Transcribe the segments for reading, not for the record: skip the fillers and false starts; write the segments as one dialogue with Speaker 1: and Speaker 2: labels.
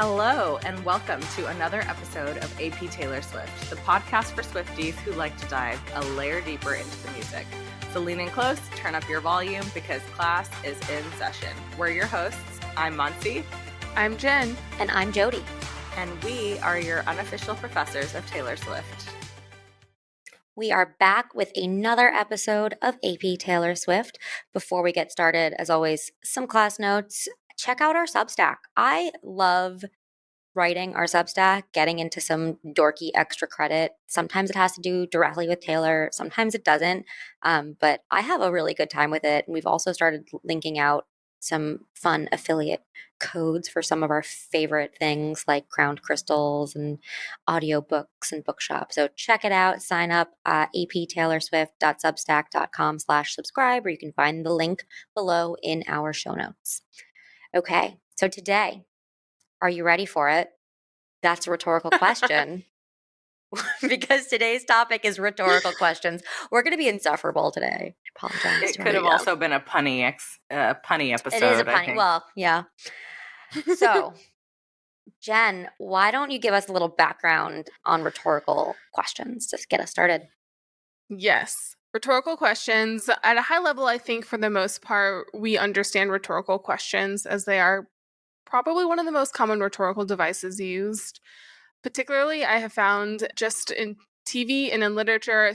Speaker 1: Hello, and welcome to another episode of AP Taylor Swift, the podcast for Swifties who like to dive a layer deeper into the music. So lean in close, turn up your volume, because class is in session. We're your hosts. I'm Monsi.
Speaker 2: I'm Jen.
Speaker 3: And I'm Jody.
Speaker 1: And we are your unofficial professors of Taylor Swift.
Speaker 3: We are back with another episode of AP Taylor Swift. Before we get started, as always, some class notes. Check out our Substack. I love writing our Substack, getting into some dorky extra credit. Sometimes it has to do directly with Taylor. Sometimes it doesn't. But I have a really good time with it. And we've also started linking out some fun affiliate codes for some of our favorite things like crowned crystals and audiobooks and bookshops. So check it out. Sign up at aptaylorswift.substack.com/subscribe, or you can find the link below in our show notes. Okay, so today, are you ready for it? That's a rhetorical question. Because today's topic is rhetorical questions. We're going to be insufferable today. I apologize.
Speaker 1: It could have also been a punny episode.
Speaker 3: It is a punny. Well, yeah. So, Jen, why don't you give us a little background on rhetorical questions to get us started?
Speaker 2: Yes. Rhetorical questions, at a high level, I think for the most part, we understand rhetorical questions as they are probably one of the most common rhetorical devices used. Particularly, I have found just in TV and in literature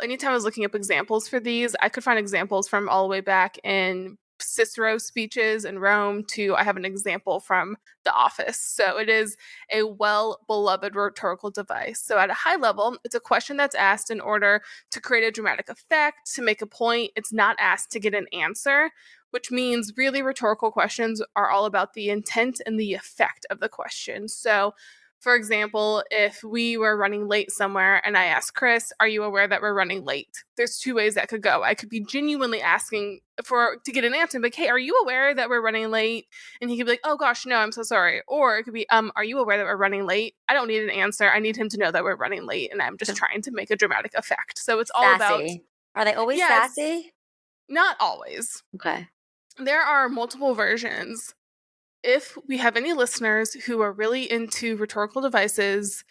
Speaker 2: anytime I was looking up examples for these, I could find examples from all the way back in Cicero's speeches in Rome to I have an example from The Office. So it is a well-beloved rhetorical device. So at a high level, it's a question that's asked in order to create a dramatic effect, to make a point. It's not asked to get an answer, which means really rhetorical questions are all about the intent and the effect of the question. So for example, if we were running late somewhere and I asked Chris, are you aware that we're running late? There's two ways that could go. I could be genuinely asking to get an answer, like, hey, are you aware that we're running late? And he could be like, oh gosh, no, I'm so sorry. Or it could be, are you aware that we're running late? I don't need an answer. I need him to know that we're running late and I'm just trying to make a dramatic effect. So it's all
Speaker 3: sassy. Are they always sassy?
Speaker 2: Not always.
Speaker 3: Okay.
Speaker 2: There are multiple versions. If we have any listeners who are really into rhetorical devices,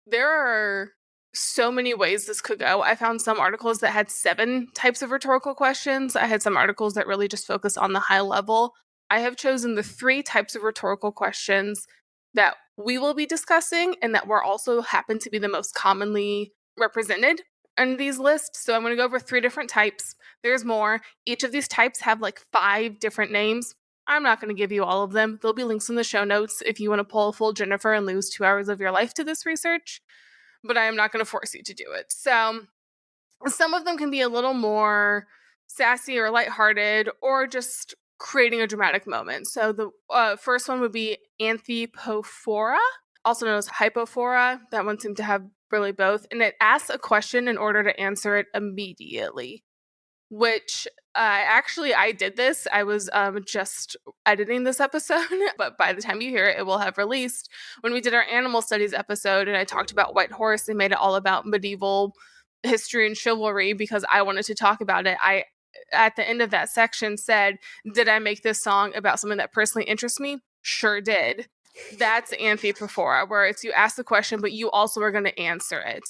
Speaker 2: there are so many ways this could go. I found some articles that had 7 types of rhetorical questions. I had some articles that really just focus on the high level. I have chosen the 3 types of rhetorical questions that we will be discussing and that were also happen to be the most commonly represented in these lists. So I'm going to go over 3 different types. There's more. Each of these types have like 5 different names. I'm not going to give you all of them. There'll be links in the show notes if you want to pull a full Jennifer and lose 2 hours of your life to this research, but I am not going to force you to do it. So some of them can be a little more sassy or lighthearted or just creating a dramatic moment. So the first one would be anthypophora, also known as hypophora. That one seemed to have really both. And it asks a question in order to answer it immediately, which I did this. I was just editing this episode, but by the time you hear it, it will have released. When we did our animal studies episode and I talked about White Horse and made it all about medieval history and chivalry because I wanted to talk about it, I, at the end of that section, said, did I make this song about something that personally interests me? Sure did. That's anthypophora, where it's you ask the question, but you also are going to answer it.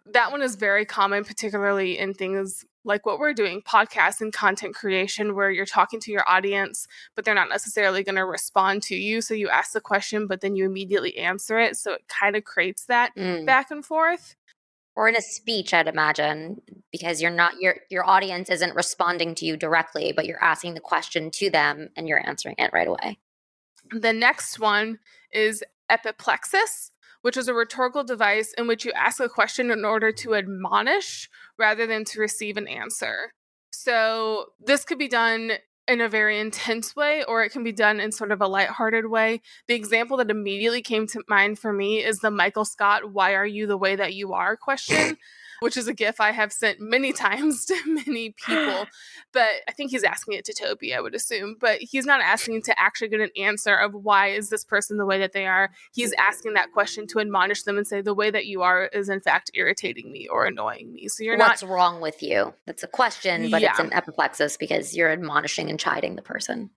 Speaker 2: That one is very common, particularly in things like what we're doing, podcasts and content creation, where you're talking to your audience, but they're not necessarily going to respond to you. So you ask the question, but then you immediately answer it. So it kind of creates that back and forth.
Speaker 3: Or in a speech, I'd imagine, because your audience isn't responding to you directly, but you're asking the question to them and you're answering it right away.
Speaker 2: The next one is epiplexis, which is a rhetorical device in which you ask a question in order to admonish rather than to receive an answer. So this could be done in a very intense way, or it can be done in sort of a lighthearted way. The example that immediately came to mind for me is the Michael Scott, "Why are you the way that you are?" question, which is a GIF I have sent many times to many people. But I think he's asking it to Toby, I would assume. But he's not asking to actually get an answer of why is this person the way that they are. He's asking that question to admonish them and say, the way that you are is in fact irritating me or annoying me. So
Speaker 3: What's wrong with you? That's a question, but it's an epiplexis because you're admonishing and chiding the person.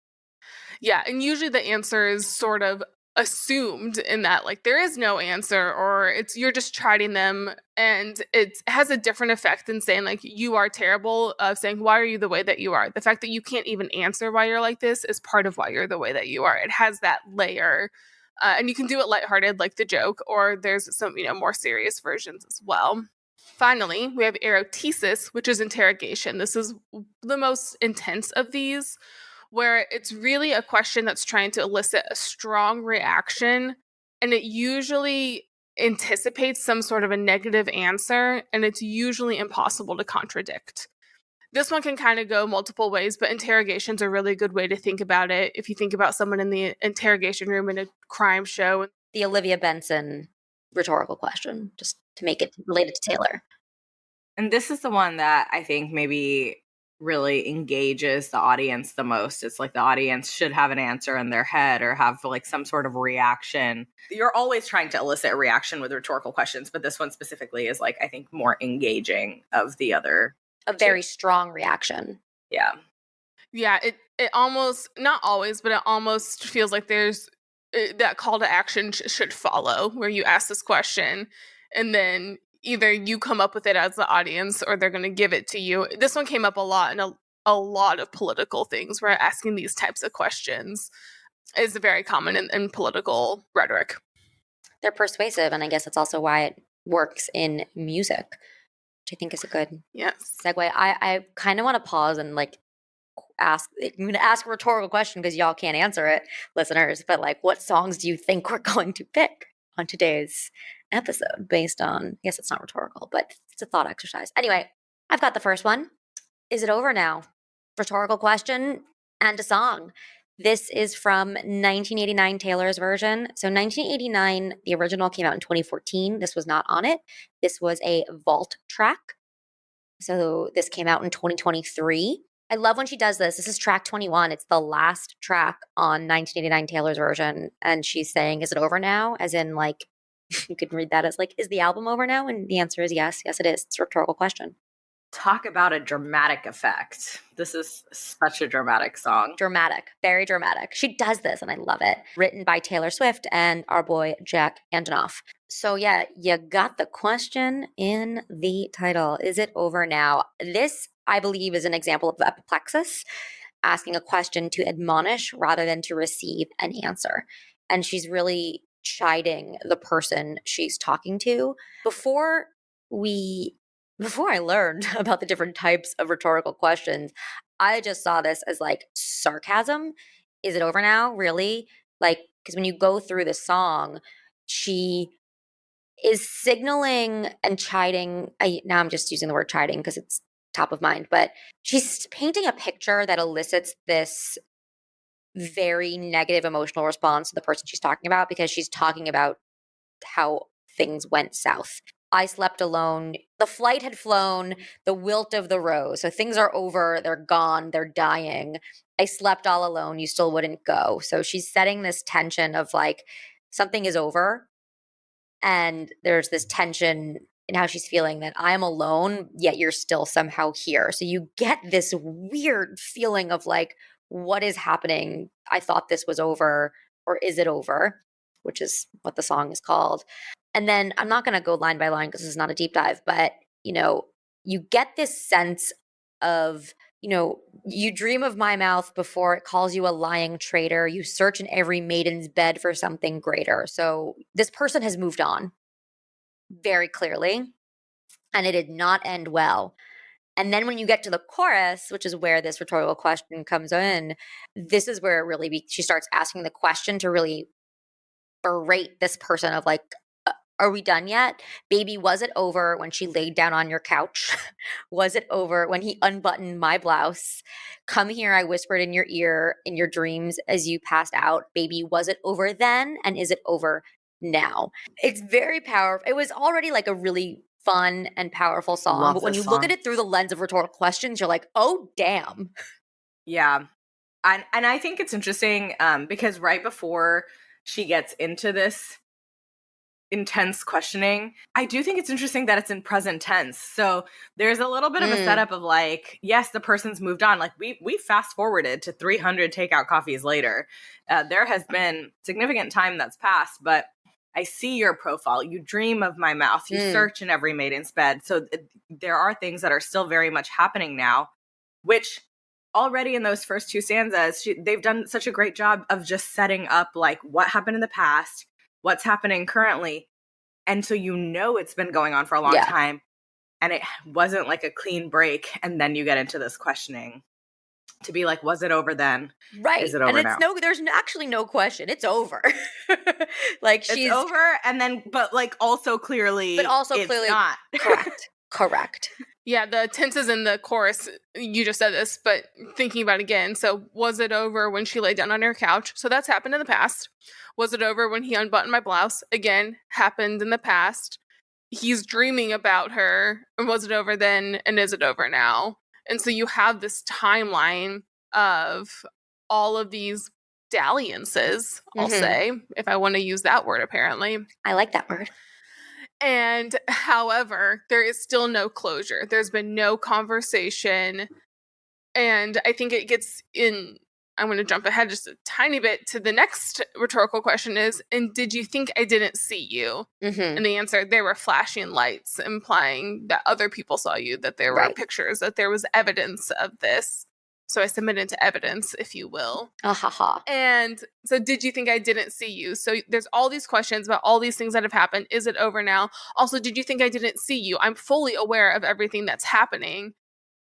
Speaker 2: Yeah, and usually the answer is sort of assumed in that, like, there is no answer, or you're just chiding them, and it has a different effect than saying, like, you are terrible, of saying, why are you the way that you are? The fact that you can't even answer why you're like this is part of why you're the way that you are. It has that layer. And you can do it lighthearted, like the joke, or there's some, more serious versions as well. Finally, we have erotesis, which is interrogation. This is the most intense of these, where it's really a question that's trying to elicit a strong reaction, and it usually anticipates some sort of a negative answer, and it's usually impossible to contradict. This one can kind of go multiple ways, but interrogation's a really good way to think about it. If you think about someone in the interrogation room in a crime show.
Speaker 3: The Olivia Benson rhetorical question, just to make it related to Taylor.
Speaker 1: And this is the one that I think maybe really engages the audience the most. It's like the audience should have an answer in their head or have like some sort of reaction. You're always trying to elicit a reaction with rhetorical questions, but this one specifically is like, I think, more engaging of the other.
Speaker 3: A very strong reaction.
Speaker 1: Yeah.
Speaker 2: Yeah, it almost, not always, but it almost feels like there's that call to action should follow, where you ask this question and then either you come up with it as the audience or they're going to give it to you. This one came up a lot in a lot of political things, where asking these types of questions is very common in political rhetoric.
Speaker 3: They're persuasive, and I guess that's also why it works in music, which I think is a good segue. I kind of want to pause and like I'm going to ask a rhetorical question because y'all can't answer it, listeners, but like, what songs do you think we're going to pick on today's episode based on, I guess it's not rhetorical, but it's a thought exercise. Anyway, I've got the first one. Is it over now? Rhetorical question and a song. This is from 1989 Taylor's version. So 1989, the original came out in 2014. This was not on it. This was a vault track. So this came out in 2023. I love when she does this. This is track 21. It's the last track on 1989 Taylor's version. And she's saying, is it over now? As in, like, you could read that as like, is the album over now? And the answer is yes. Yes, it is. It's a rhetorical question.
Speaker 1: Talk about a dramatic effect. This is such a dramatic song.
Speaker 3: Dramatic. Very dramatic. She does this, and I love it. Written by Taylor Swift and our boy Jack Antonoff. So yeah, you got the question in the title. Is it over now? This, I believe, is an example of epiplexis, asking a question to admonish rather than to receive an answer. And she's really chiding the person she's talking to. Before I learned about the different types of rhetorical questions, I just saw this as like sarcasm. Is it over now? Really? Like, because when you go through the song, she is signaling and chiding. Now I'm just using the word chiding because it's top of mind, but she's painting a picture that elicits this very negative emotional response to the person she's talking about, because she's talking about how things went south. I slept alone. The flight had flown, the wilt of the rose. So things are over. They're gone. They're dying. I slept all alone. You still wouldn't go. So she's setting this tension of like, something is over. And there's this tension in how she's feeling that I'm alone, yet you're still somehow here. So you get this weird feeling of like, what is happening? I thought this was over, or is it over? Which is what the song is called. And then I'm not going to go line by line because this is not a deep dive, but, you get this sense of, you dream of my mouth before it calls you a lying traitor. You search in every maiden's bed for something greater. So this person has moved on very clearly, and it did not end well. And then when you get to the chorus, which is where this rhetorical question comes in, this is where it really she starts asking the question to really berate this person of like, are we done yet? Baby, was it over when she laid down on your couch? Was it over when he unbuttoned my blouse? Come here, I whispered in your ear in your dreams as you passed out. Baby, was it over then? And is it over now? It's very powerful. It was already like a really fun and powerful song. But when you look at it through the lens of rhetorical questions, you're like, oh, damn.
Speaker 1: Yeah. And I think it's interesting because right before she gets into this intense questioning. I do think it's interesting that it's in present tense. So there's a little bit of a setup of like, yes, the person's moved on. Like we fast forwarded to 300 takeout coffees later. There has been significant time that's passed, but I see your profile. You dream of my mouth. You search in every maiden's bed. So there are things that are still very much happening now, which already in those first two stanzas, they've done such a great job of just setting up like what happened in the past, what's happening currently. And so it's been going on for a long time. And it wasn't like a clean break. And then you get into this questioning to be like, was it over then?
Speaker 3: Right.
Speaker 1: Is it over
Speaker 3: and
Speaker 1: now?
Speaker 3: there's actually no question. It's over. Like
Speaker 1: it's over. And then, but also clearly, it's not.
Speaker 3: Correct.
Speaker 2: Yeah, the tenses in the chorus, you just said this, but thinking about it again. So, was it over when she laid down on her couch? So that's happened in the past. Was it over when he unbuttoned my blouse? Again, happened in the past. He's dreaming about her. And was it over then? And is it over now? And so you have this timeline of all of these dalliances, I'll say, if I want to use that word, apparently.
Speaker 3: I like that word.
Speaker 2: And however, there is still no closure. There's been no conversation. And I think it gets in, I'm going to jump ahead just a tiny bit to the next rhetorical question is, and did you think I didn't see you? And the answer, there were flashing lights implying that other people saw you, that there were pictures, that there was evidence of this. So I submitted to evidence, if you will. And so did you think I didn't see you? So there's all these questions about all these things that have happened. Is it over now? Also, did you think I didn't see you? I'm fully aware of everything that's happening.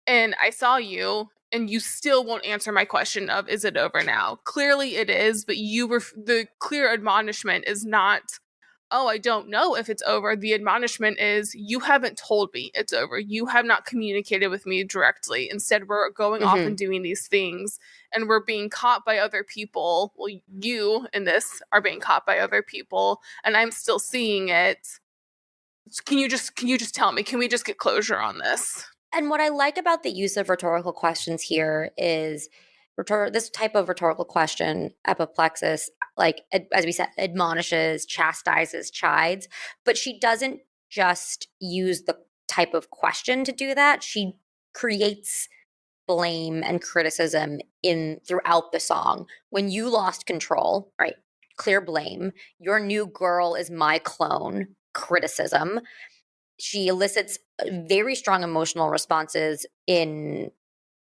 Speaker 2: And I saw you, and you still won't answer my question of, is it over now? Clearly it is, but the clear admonishment is not, oh, I don't know if it's over. The admonishment is, you haven't told me it's over. You have not communicated with me directly. Instead, we're going off and doing these things, and we're being caught by other people. Well, you in this are being caught by other people, and I'm still seeing it. Can you just tell me? Can we just get closure on this?
Speaker 3: And what I like about the use of rhetorical questions here is this type of rhetorical question, epiplexis, like as we said, admonishes, chastises, chides, but she doesn't just use the type of question to do that. She creates blame and criticism throughout the song. When you lost control, right? Clear blame. Your new girl is my clone. Criticism. She elicits very strong emotional responses in,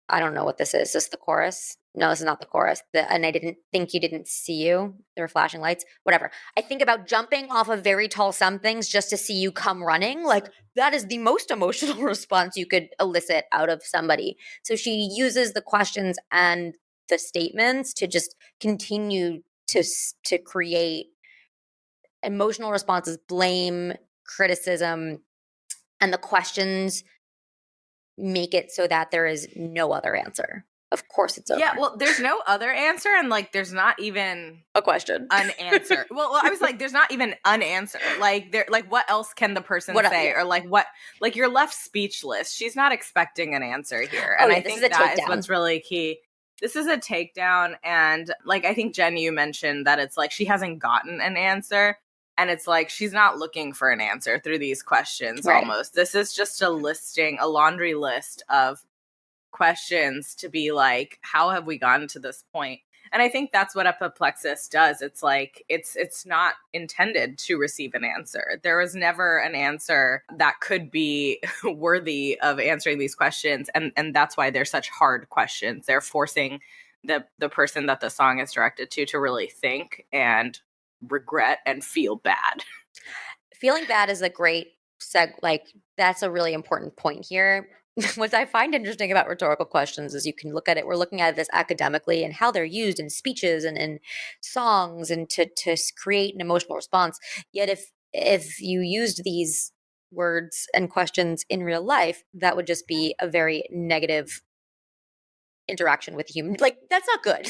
Speaker 3: I don't know what this is. Is this the chorus? No, this is not the chorus. And I didn't think you didn't see you. There were flashing lights. Whatever. I think about jumping off of very tall somethings just to see you come running. Like, that is the most emotional response you could elicit out of somebody. So she uses the questions and the statements to just continue to create emotional responses, blame, criticism, and the questions make it so that there is no other answer. Of course it's over.
Speaker 1: Yeah, well, there's no other answer, and there's not even
Speaker 3: a question.
Speaker 1: An answer. well, I was like, there's not even an answer. What else can the person say? Or what? You're left speechless. She's not expecting an answer here, and I think that is what's really key. This is a takedown, and I think Jen, you mentioned that it's she hasn't gotten an answer. And it's she's not looking for an answer through these questions almost. This is just a laundry list of questions to be how have we gotten to this point? And I think that's what epiplexis does. It's it's not intended to receive an answer. There was never an answer that could be worthy of answering these questions. And that's why they're such hard questions. They're forcing the person that the song is directed to really think and regret and feel bad.
Speaker 3: Feeling bad is a great that's a really important point here. What I find interesting about rhetorical questions is you can look at it, we're looking at this academically and how they're used in speeches and in songs and to create an emotional response. Yet if you used these words and questions in real life, that would just be a very negative interaction with human. That's not good.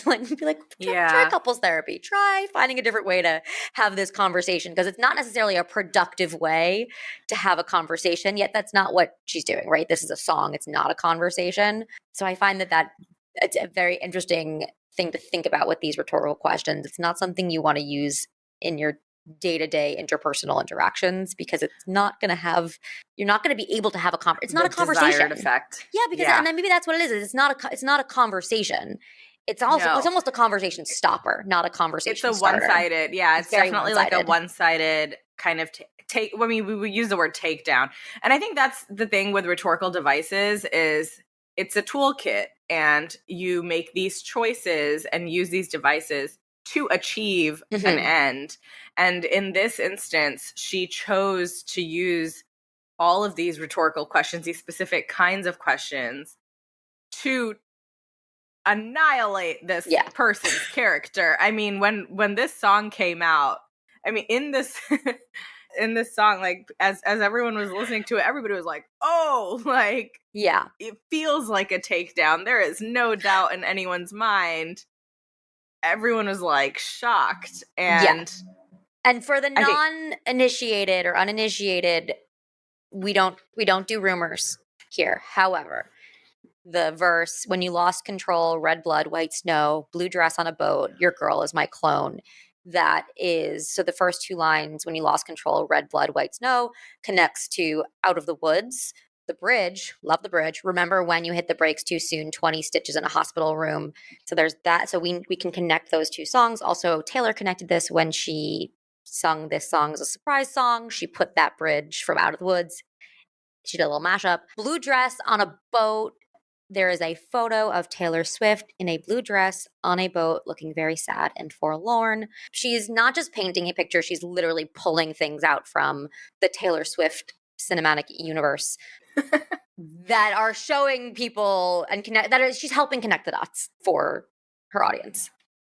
Speaker 3: Try couples therapy. Try finding a different way to have this conversation, because it's not necessarily a productive way to have a conversation, yet that's not what she's doing, right? This is a song. It's not a conversation. So I find that it's a very interesting thing to think about with these rhetorical questions. It's not something you want to use in your day-to-day interpersonal interactions, because it's not going to have, you're not going to be able to have it's not a conversation.
Speaker 1: Desired effect.
Speaker 3: Yeah, because and then maybe that's what it is. It's not a conversation. It's also it's almost a conversation stopper, not a conversation starter.
Speaker 1: It's a one-sided. Yeah, it's definitely like a one-sided kind of take. I mean, we would use the word takedown, and I think that's the thing with rhetorical devices is it's a toolkit, and you make these choices and use these devices to achieve an end. And in this instance, she chose to use all of these rhetorical questions, these specific kinds of questions, to annihilate this person's character. I mean, when this song came out, I mean, in this in this song, like as everyone was listening to it, everybody was like, "Oh, like it feels like a takedown." There is no doubt in anyone's mind. Everyone was like shocked, and
Speaker 3: for the non-initiated or uninitiated, we don't do rumors here. However, the verse, "When you lost control, red blood, white snow, blue dress on a boat, your girl is my clone." That is, so the first two lines, "When you lost control, red blood, white snow," connects to "Out of the Woods." The bridge, love the bridge. "Remember when you hit the brakes too soon, 20 stitches in a hospital room." So there's that. So we can connect those two songs. Also, Taylor connected this when she sung this song as a surprise song. She put that bridge from "Out of the Woods." She did a little mashup. Blue dress on a boat. There is a photo of Taylor Swift in a blue dress on a boat looking very sad and forlorn. She's not just painting a picture, she's literally pulling things out from the Taylor Swift cinematic universe that are showing people and she's helping connect the dots for her audience.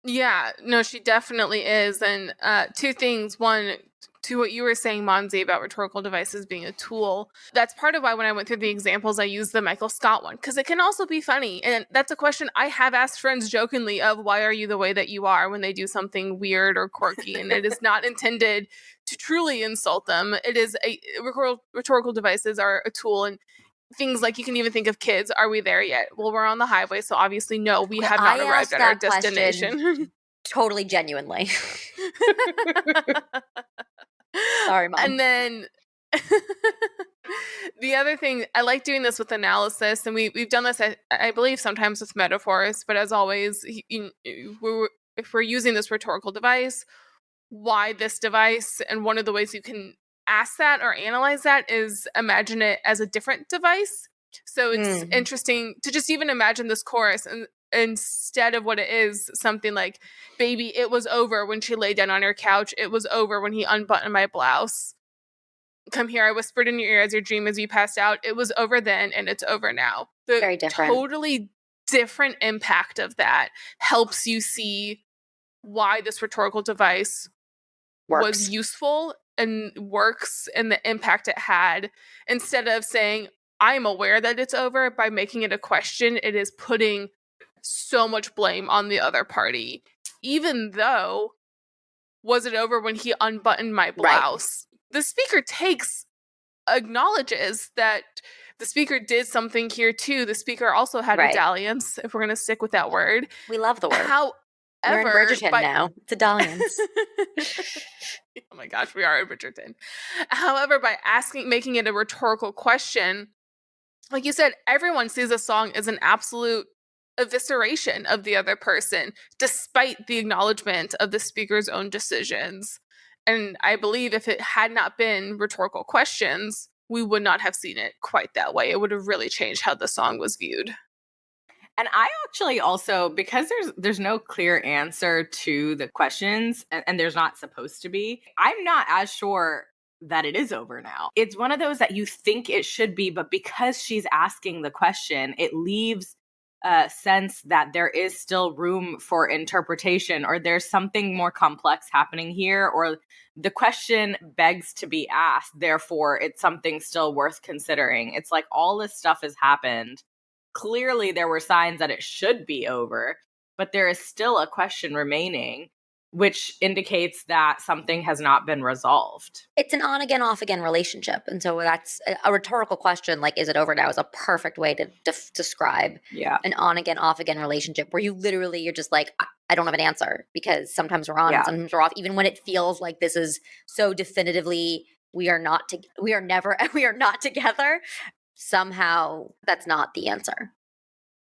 Speaker 2: Yeah, no, she definitely is. And two things. One, to what you were saying, Monzi, about rhetorical devices being a tool. That's part of why when I went through the examples, I used the Michael Scott one, because it can also be funny. And that's a question I have asked friends jokingly of, why are you the way that you are, when they do something weird or quirky. And it is not intended to truly insult them. It is rhetorical devices are a tool. And things like, you can even think of kids. Are we there yet? Well, we're on the highway, so obviously no, we have not arrived at our destination.
Speaker 3: Totally genuinely. Sorry, Mom.
Speaker 2: And then the other thing, I like doing this with analysis, and we've done this, I believe, sometimes with metaphors, but as always, if we're using this rhetorical device, why this device? And one of the ways you can ask that or analyze that is imagine it as a different device. So it's interesting to just even imagine this chorus, and instead of what it is, something like, "Baby, it was over when she lay down on your couch. It was over when he unbuttoned my blouse. Come here, I whispered in your ear as your dream as you passed out. It was over then, and it's over now." The
Speaker 3: very different,
Speaker 2: totally different impact of that helps you see why this rhetorical device was useful and works, and the impact it had. Instead of saying, "I'm aware that it's over," by making it a question, it is putting so much blame on the other party. Even though, was it over when he unbuttoned my blouse? Right. The speaker acknowledges that the speaker did something here too. The speaker also had a dalliance, if we're going to stick with that word.
Speaker 3: We love the word.
Speaker 2: We're
Speaker 3: in Bridgerton now. It's a dalliance.
Speaker 2: Oh my gosh, we are in Bridgerton. However, by making it a rhetorical question, like you said, everyone sees a song as an absolute evisceration of the other person, despite the acknowledgement of the speaker's own decisions. And I believe if it had not been rhetorical questions, we would not have seen it quite that way. It would have really changed how the song was viewed.
Speaker 1: And I actually also, because there's no clear answer to the questions, and there's not supposed to be, I'm not as sure that it is over now. It's one of those that you think it should be, but because she's asking the question, it leaves a sense that there is still room for interpretation, or there's something more complex happening here, or the question begs to be asked, therefore it's something still worth considering. It's like all this stuff has happened. Clearly there were signs that it should be over, but there is still a question remaining. which indicates that something has not been resolved.
Speaker 3: It's an on again, off again relationship. And so that's a rhetorical question, like, is it over now, is a perfect way to describe an on again, off again relationship where you're just like, I don't have an answer, because sometimes we're on and sometimes we're off, even when it feels like this is so definitively, we are not together. Somehow that's not the answer.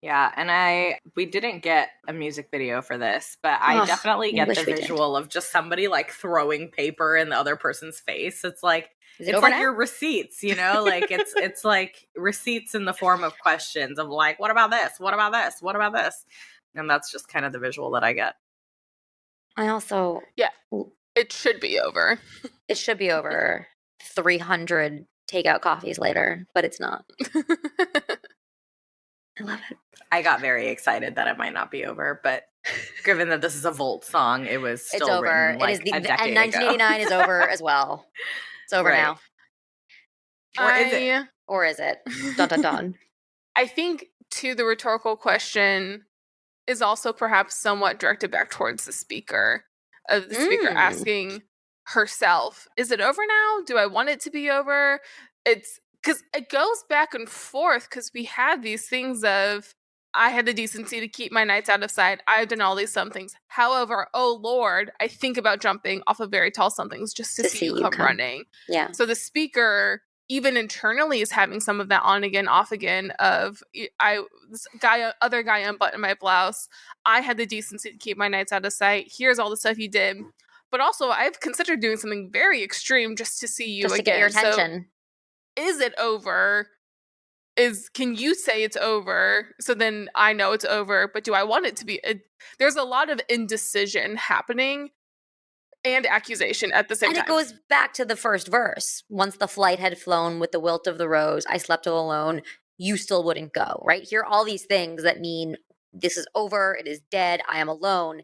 Speaker 1: Yeah, and we didn't get a music video for this, but I definitely get the visual of just somebody like throwing paper in the other person's face. It's like, it's like your receipts, you know, like it's like receipts in the form of questions of like, what about this? What about this? What about this? And that's just kind of the visual that I get.
Speaker 3: I also,
Speaker 2: it should be over.
Speaker 3: It should be over 300 takeout coffees later, but it's not. I love it.
Speaker 1: I got very excited that it might not be over, but given that this is a Volt song, it was still
Speaker 3: over.
Speaker 1: Written like
Speaker 3: it is
Speaker 1: a decade
Speaker 3: and 1989
Speaker 1: ago.
Speaker 3: Is over as well. It's over now. Or is it? Dun dun dun.
Speaker 2: I think too, the rhetorical question is also perhaps somewhat directed back towards the speaker, of the speaker asking herself, is it over now? Do I want it to be over? It's because it goes back and forth, because we have these things of, I had the decency to keep my nights out of sight. I've done all these somethings. However, oh Lord, I think about jumping off of very tall somethings just to see you come running.
Speaker 3: Yeah.
Speaker 2: So the speaker, even internally, is having some of that on again, off again of, other guy unbuttoned my blouse. I had the decency to keep my nights out of sight. Here's all the stuff you did. But also, I've considered doing something very extreme just to see you again.
Speaker 3: Just to get your attention.
Speaker 2: So, is it over? Can you say it's over? So then I know it's over, but do I want it to be? There's a lot of indecision happening and accusation at the same time.
Speaker 3: And it goes back to the first verse. Once the flight had flown with the wilt of the rose, I slept all alone. You still wouldn't go, right? Here are all these things that mean this is over. It is dead. I am alone.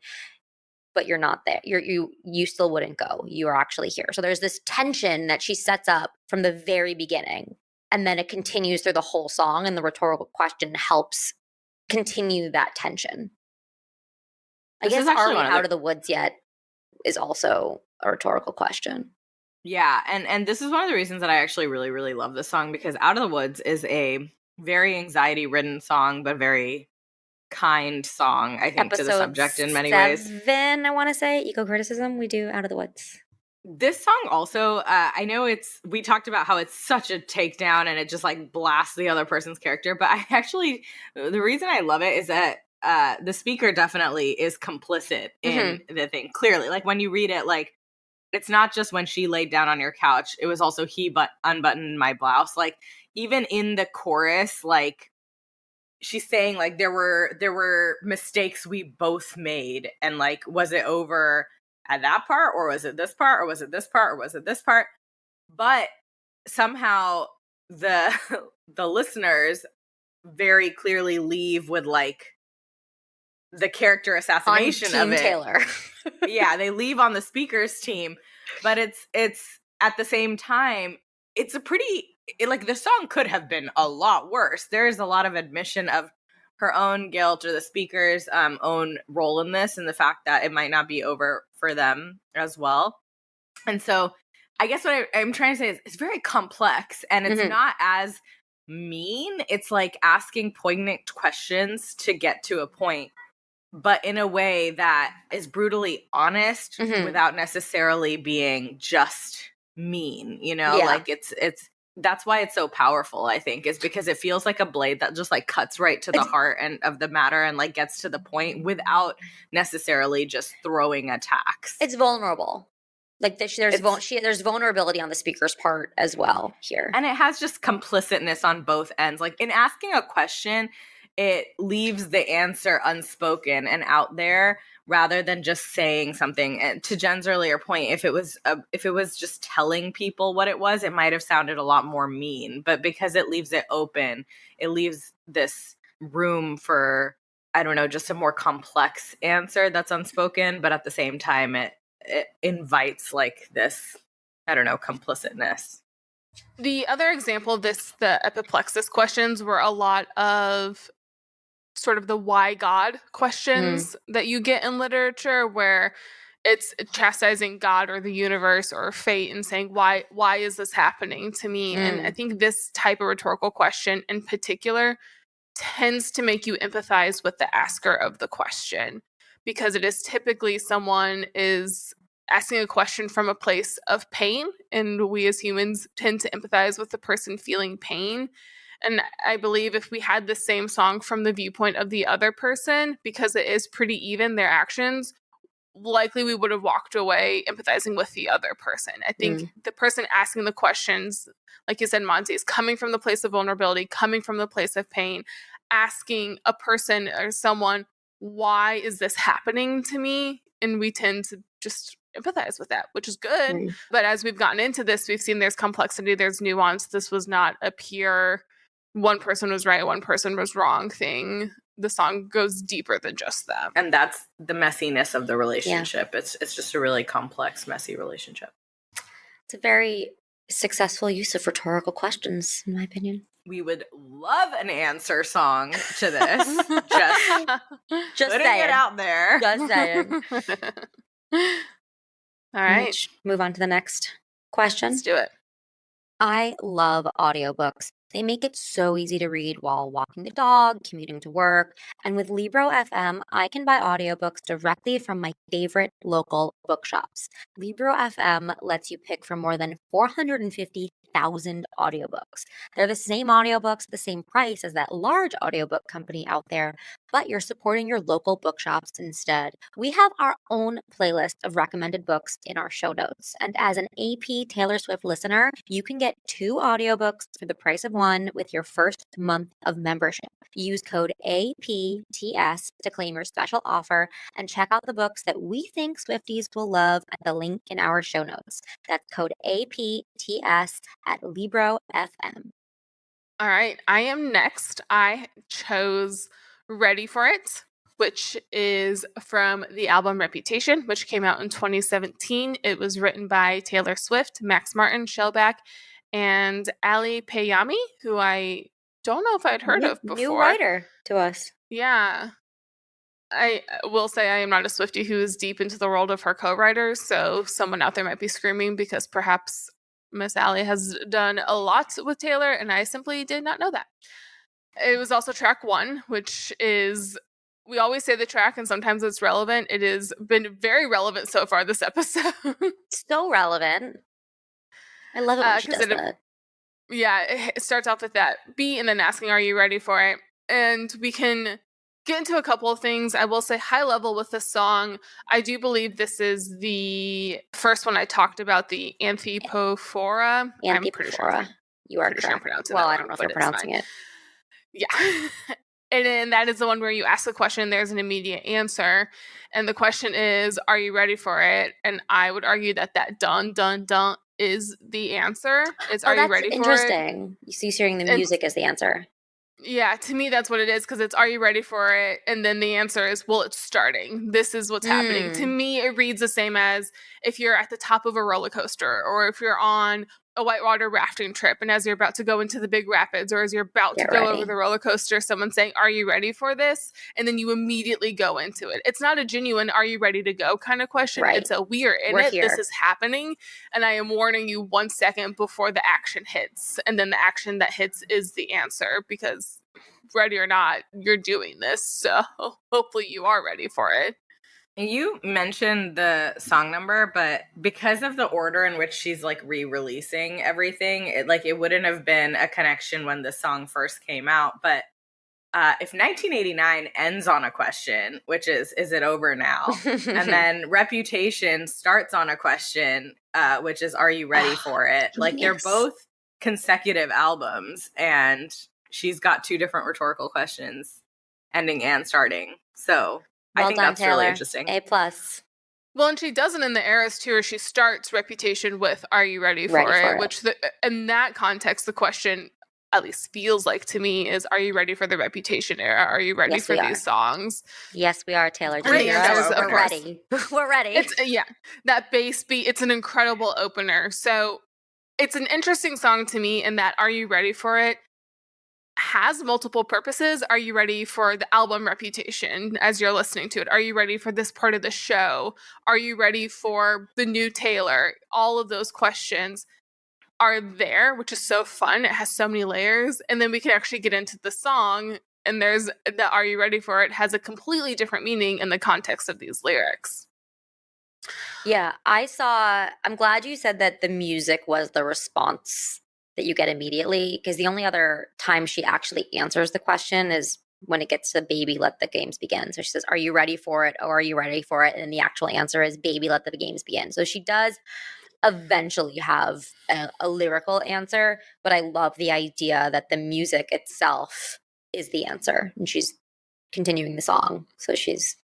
Speaker 3: But you're not there. You still wouldn't go. You are actually here. So there's this tension that she sets up from the very beginning. And then it continues through the whole song, and the rhetorical question helps continue that tension. I guess, are we out of the woods yet is also a rhetorical question.
Speaker 1: Yeah, and this is one of the reasons that I actually really, really love this song, because Out of the Woods is a very anxiety-ridden song, but very kind song, I think, to the subject in many ways.
Speaker 3: 7, I want to say, eco-criticism, we do Out of the Woods.
Speaker 1: This song also, I know we talked about how it's such a takedown and it just like blasts the other person's character, but the reason I love it is that the speaker definitely is complicit in the thing. Clearly, like when you read it, like it's not just when she laid down on your couch, it was also he unbuttoned my blouse. Like even in the chorus, like she's saying like there were mistakes we both made, and like, was it over at that part, or was it this part, or was it this part, or was it this part? But somehow the listeners very clearly leave with like the character assassination of it.
Speaker 3: Taylor.
Speaker 1: Yeah, they leave on the speaker's team, but it's at the same time, it's like the song could have been a lot worse. There is a lot of admission of her own guilt or the speaker's own role in this, and the fact that it might not be over for them as well. And so I guess what I'm trying to say is it's very complex, and it's not as mean. It's like asking poignant questions to get to a point, but in a way that is brutally honest without necessarily being just mean, you know? Yeah. Like it's that's why it's so powerful, I think, is because it feels like a blade that just like cuts right to the heart and of the matter and like gets to the point without necessarily just throwing attacks.
Speaker 3: It's vulnerable. Like there's vulnerability on the speaker's part as well here.
Speaker 1: And it has just complicitness on both ends. Like in asking a question, it leaves the answer unspoken and out there rather than just saying something. And to Jen's earlier point, if it was just telling people what it was, it might have sounded a lot more mean. But because it leaves it open, it leaves this room for, I don't know, just a more complex answer that's unspoken. But at the same time, it invites like this, I don't know, complicitness.
Speaker 2: The other example of this, the epiplexis questions, were a lot of sort of the why God questions that you get in literature, where it's chastising God or the universe or fate and saying, why is this happening to me? And I think this type of rhetorical question in particular tends to make you empathize with the asker of the question, because it is typically someone is asking a question from a place of pain, and we as humans tend to empathize with the person feeling pain. And I believe if we had the same song from the viewpoint of the other person, because it is pretty even, their actions, likely we would have walked away empathizing with the other person. I think the person asking the questions, like you said, Monty, is coming from the place of vulnerability, coming from the place of pain, asking a person or someone, why is this happening to me? And we tend to just empathize with that, which is good. But as we've gotten into this, we've seen there's complexity, there's nuance. This was not a pure one person was right, one person was wrong thing. The song goes deeper than just that.
Speaker 1: And that's the messiness of the relationship. Yeah. It's just a really complex, messy relationship.
Speaker 3: It's a very successful use of rhetorical questions, in my opinion.
Speaker 1: We would love an answer song to this. just putting
Speaker 3: saying.
Speaker 1: It out there.
Speaker 3: Just saying.
Speaker 2: All right.
Speaker 3: Move on to the next question.
Speaker 2: Let's do it.
Speaker 3: I love audiobooks. They make it so easy to read while walking the dog, commuting to work. And with Libro FM, I can buy audiobooks directly from my favorite local bookshops. Libro FM lets you pick from more than 450,000 audiobooks. They're the same audiobooks at the same price as that large audiobook company out there, but you're supporting your local bookshops instead. We have our own playlist of recommended books in our show notes. And as an AP Taylor Swift listener, you can get 2 audiobooks for the price of 1 with your first month of membership. Use code APTS to claim your special offer and check out the books that we think Swifties will love at the link in our show notes. That's code APTS at Libro FM.
Speaker 2: All right, I am next. I chose Ready for It, which is from the album Reputation, which came out in 2017. It was written by Taylor Swift, Max Martin, Shellback, and Ali Payami, who I don't know if I'd heard of before.
Speaker 3: New writer to us.
Speaker 2: Yeah. I will say I am not a Swiftie who is deep into the world of her co-writers, so someone out there might be screaming because perhaps Miss Ali has done a lot with Taylor, and I simply did not know that. It was also track 1, which is, we always say the track, and sometimes it's relevant. It has been very relevant so far this episode.
Speaker 3: So relevant. I love it when she does that.
Speaker 2: Yeah, it starts off with that beat and then asking, are you ready for it? And we can get into a couple of things. I will say high level with this song, I do believe this is the first one I talked about, the anthypophora. I'm pretty sure.
Speaker 3: You are correct.
Speaker 2: Sure I'm pronouncing
Speaker 3: well,
Speaker 2: that
Speaker 3: I don't know if you're pronouncing it.
Speaker 2: Yeah. And then that is the one where you ask the question, there's an immediate answer. And the question is, are you ready for it? And I would argue that dun, dun, dun is the answer. It's, are you ready for it?
Speaker 3: Interesting. So you're hearing the music as the answer.
Speaker 2: Yeah, to me, that's what it is, because it's, are you ready for it? And then the answer is, well, it's starting. This is what's happening. To me, it reads the same as if you're at the top of a roller coaster, or if you're on a whitewater rafting trip, and as you're about to go into the big rapids, or as you're about to go over the roller coaster, someone's saying, are you ready for this? And then you immediately go into it. It's not a genuine, are you ready to go kind of question. Right. It's a, we're it. Here. This is happening. And I am warning you 1 second before the action hits. And then the action that hits is the answer, because ready or not, you're doing this. So hopefully you are ready for it.
Speaker 1: You mentioned the song number, but because of the order in which she's like re-releasing everything, it wouldn't have been a connection when the song first came out. But if 1989 ends on a question, which is it over now? And then Reputation starts on a question, which is, are you ready for it? Like, they're both consecutive albums, and she's got 2 different rhetorical questions, ending and starting. So I think that's
Speaker 3: Taylor.
Speaker 1: Really interesting.
Speaker 3: A+.
Speaker 2: Well, and she does it in the Eras tour. She starts Reputation with, are you ready for it? Which, in that context, the question at least feels like to me is, are you ready for the Reputation era? Are you ready for these songs?
Speaker 3: Yes, we are, Taylor.
Speaker 2: We're
Speaker 3: ready. We're ready.
Speaker 2: It's, that bass beat, it's an incredible opener. So it's an interesting song to me in that, are you ready for it? has multiple purposes. Are you ready for the album Reputation as you're listening to it? Are you ready for this part of the show? Are you ready for the new Taylor? All of those questions are there, which is so fun. It has so many layers. And then we can actually get into the song, and there's the Are You Ready For It has a completely different meaning in the context of these lyrics.
Speaker 3: Yeah, I'm glad you said that the music was the response that you get immediately, because the only other time she actually answers the question is when it gets to baby, let the games begin. So she says, are you ready for it? Or are you ready for it? And then the actual answer is baby, let the games begin. So she does eventually have a lyrical answer, but I love the idea that the music itself is the answer, and she's continuing the song. So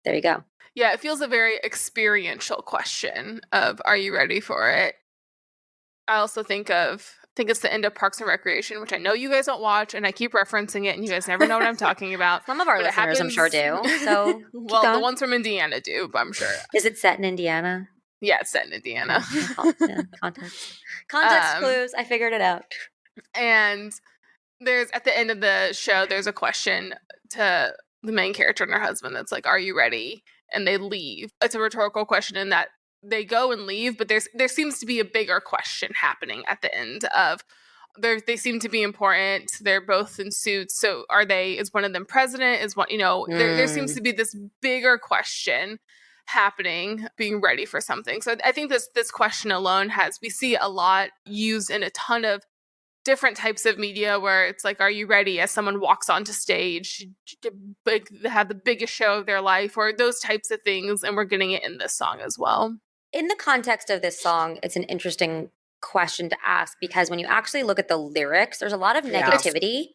Speaker 3: there you go.
Speaker 2: Yeah, it feels a very experiential question of, are you ready for it? I also think it's the end of Parks and Recreation, which I know you guys don't watch, and I keep referencing it, and you guys never know what I'm talking about.
Speaker 3: Some of our listeners, I'm sure, do. So,
Speaker 2: well, the ones from Indiana do, but I'm sure.
Speaker 3: Is it set in Indiana?
Speaker 2: Yeah, it's set in Indiana.
Speaker 3: Yeah, context clues. I figured it out.
Speaker 2: And there's, at the end of the show, there's a question to the main character and her husband that's like, are you ready? And they leave. It's a rhetorical question in that they go and leave, but there seems to be a bigger question happening at the end of, they seem to be important. They're both in suits. So is one of them president? Is one, there seems to be this bigger question happening, being ready for something. So I think this question alone we see a lot used in a ton of different types of media where it's like, are you ready? As someone walks onto stage, they have the biggest show of their life, or those types of things. And we're getting it in this song as well.
Speaker 3: In the context of this song, it's an interesting question to ask, because when you actually look at the lyrics, there's a lot of negativity.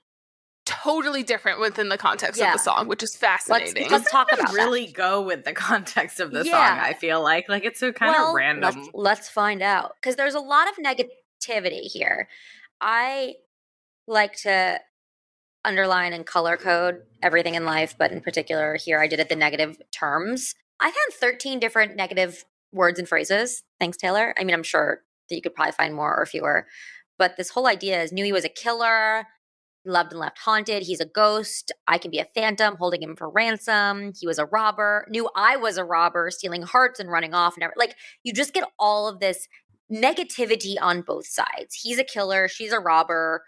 Speaker 2: Totally different within the context of the song, which is fascinating.
Speaker 3: Let's talk about
Speaker 1: really go with the context of the song, I feel like it's so kind of random.
Speaker 3: Let's find out, because there's a lot of negativity here. I like to underline and color code everything in life, but in particular here I did it the negative terms. I found 13 different negative words and phrases. Thanks, Taylor. I mean, I'm sure that you could probably find more or fewer, but this whole idea is knew he was a killer, loved and left haunted, he's a ghost, I can be a phantom, holding him for ransom, he was a robber, knew I was a robber, stealing hearts and running off. You just get all of this negativity on both sides. He's a killer, she's a robber.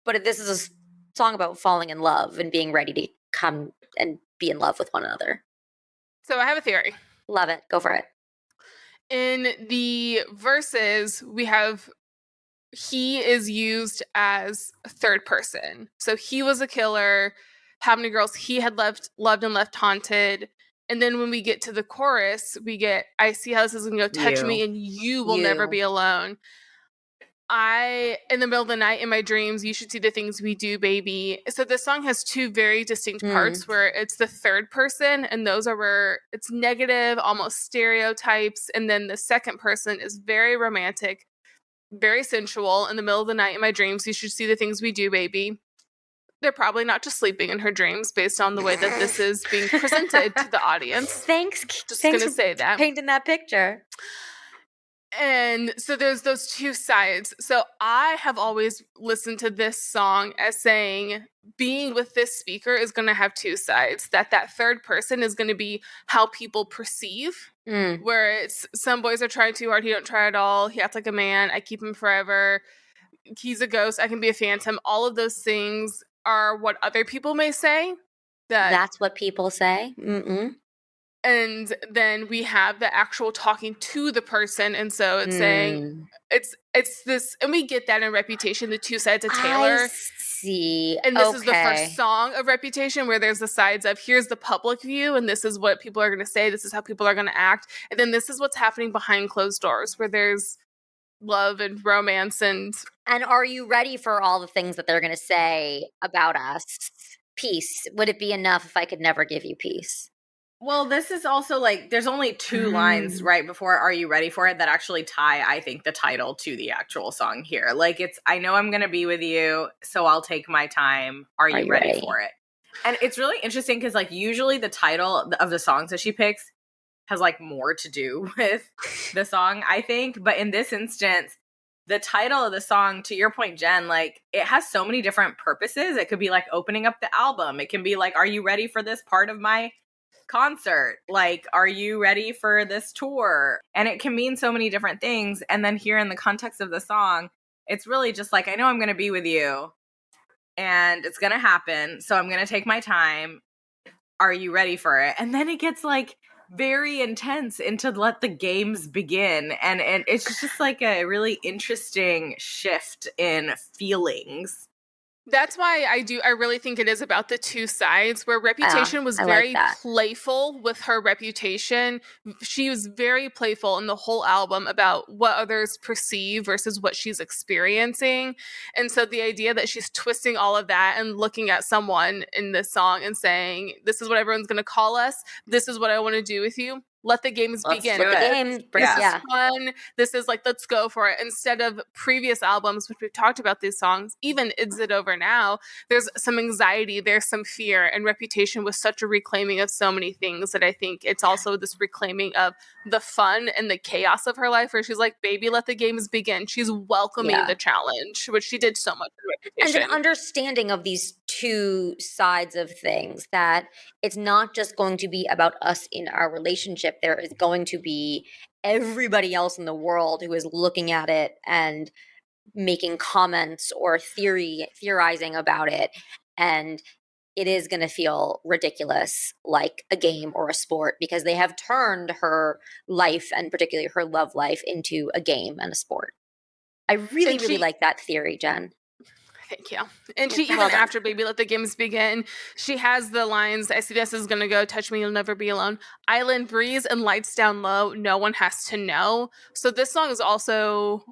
Speaker 3: But this is a song about falling in love and being ready to come and be in love with one another.
Speaker 2: So I have a theory.
Speaker 3: Love it. Go for it.
Speaker 2: In the verses, we have he is used as a third person. So he was a killer. How many girls he had loved and left haunted. And then when we get to the chorus, we get, I see how this is going to go, touch me and you will never be alone. In the middle of the night in my dreams, you should see the things we do, baby. So this song has two very distinct parts where it's the third person, and those are where it's negative, almost stereotypes. And then the second person is very romantic, very sensual. In the middle of the night in my dreams, you should see the things we do, baby. They're probably not just sleeping in her dreams based on the way that this is being presented to the audience.
Speaker 3: Thanks
Speaker 2: going to say that.
Speaker 3: Painting that picture.
Speaker 2: And so there's those two sides. So I have always listened to this song as saying being with this speaker is going to have two sides. That third person is going to be how people perceive. Where it's some boys are trying too hard, he don't try at all. He acts like a man, I keep him forever. He's a ghost, I can be a phantom. All of those things are what other people may say.
Speaker 3: That's what people say.
Speaker 2: And then we have the actual talking to the person. And so it's saying, it's this, and we get that in Reputation, the two sides of Taylor.
Speaker 3: I see.
Speaker 2: And this is the first song of Reputation where there's the sides of, here's the public view, and this is what people are going to say, this is how people are going to act. And then this is what's happening behind closed doors, where there's love and romance. And
Speaker 3: are you ready for all the things that they're going to say about us? Peace. Would it be enough if I could never give you peace?
Speaker 1: Well, this is also there's only two lines right before Are You Ready For It that actually tie, I think, the title to the actual song here. It's, I know I'm going to be with you, so I'll take my time. Are you ready for it? And it's really interesting because usually the title of the songs that she picks has more to do with the song, I think. But in this instance, the title of the song, to your point, Jen, like it has so many different purposes. It could be like opening up the album. It can be like, are you ready for this part of my concert? Like, are you ready for this tour? And it can mean so many different things. And then here in the context of the song, it's really just like, I know I'm going to be with you and it's going to happen. So I'm going to take my time. Are you ready for it? And then it gets like very intense into let the games begin. And it's just like a really interesting shift in feelings.
Speaker 2: That's why I really think it is about the two sides, where Reputation was very playful with her reputation. She was very playful in the whole album about what others perceive versus what she's experiencing. And so the idea that she's twisting all of that and looking at someone in this song and saying, this is what everyone's going to call us. This is what I want to do with you. Let the games begin.
Speaker 3: Let the games
Speaker 2: This is fun. This is like, let's go for it. Instead of previous albums, which we've talked about these songs, even Is It Over Now, there's some anxiety, there's some fear, and Reputation was such a reclaiming of so many things that I think it's also this reclaiming of the fun and the chaos of her life, where she's like, baby, let the games begin. She's welcoming the challenge, which she did so much in Reputation.
Speaker 3: And an understanding of these two sides of things, that it's not just going to be about us in our relationship. There is going to be everybody else in the world who is looking at it and making comments or theorizing about it. And it is going to feel ridiculous, like a game or a sport, because they have turned her life, and particularly her love life, into a game and a sport. I really like that theory, Jen.
Speaker 2: Thank you. And she, even after Baby Let the Games Begin, she has the lines, SBS is going to go, touch me, you'll never be alone. Island Breeze and Lights Down Low, no one has to know. So this song is also,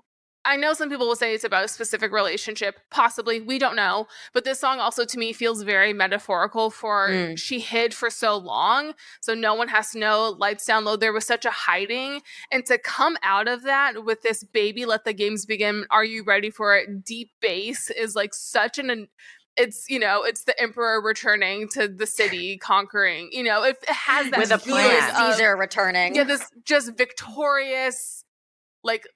Speaker 2: I know some people will say it's about a specific relationship. Possibly. We don't know. But this song also, to me, feels very metaphorical for she hid for so long. So no one has to know. Lights Down Low. There was such a hiding. And to come out of that with this Baby Let the Games Begin, are you ready for it? Deep bass is like such an... It's, you know, it's the emperor returning to the city, conquering. You know, it has that
Speaker 1: with a plan.
Speaker 3: Caesar returning.
Speaker 2: Yeah, this just victorious, like,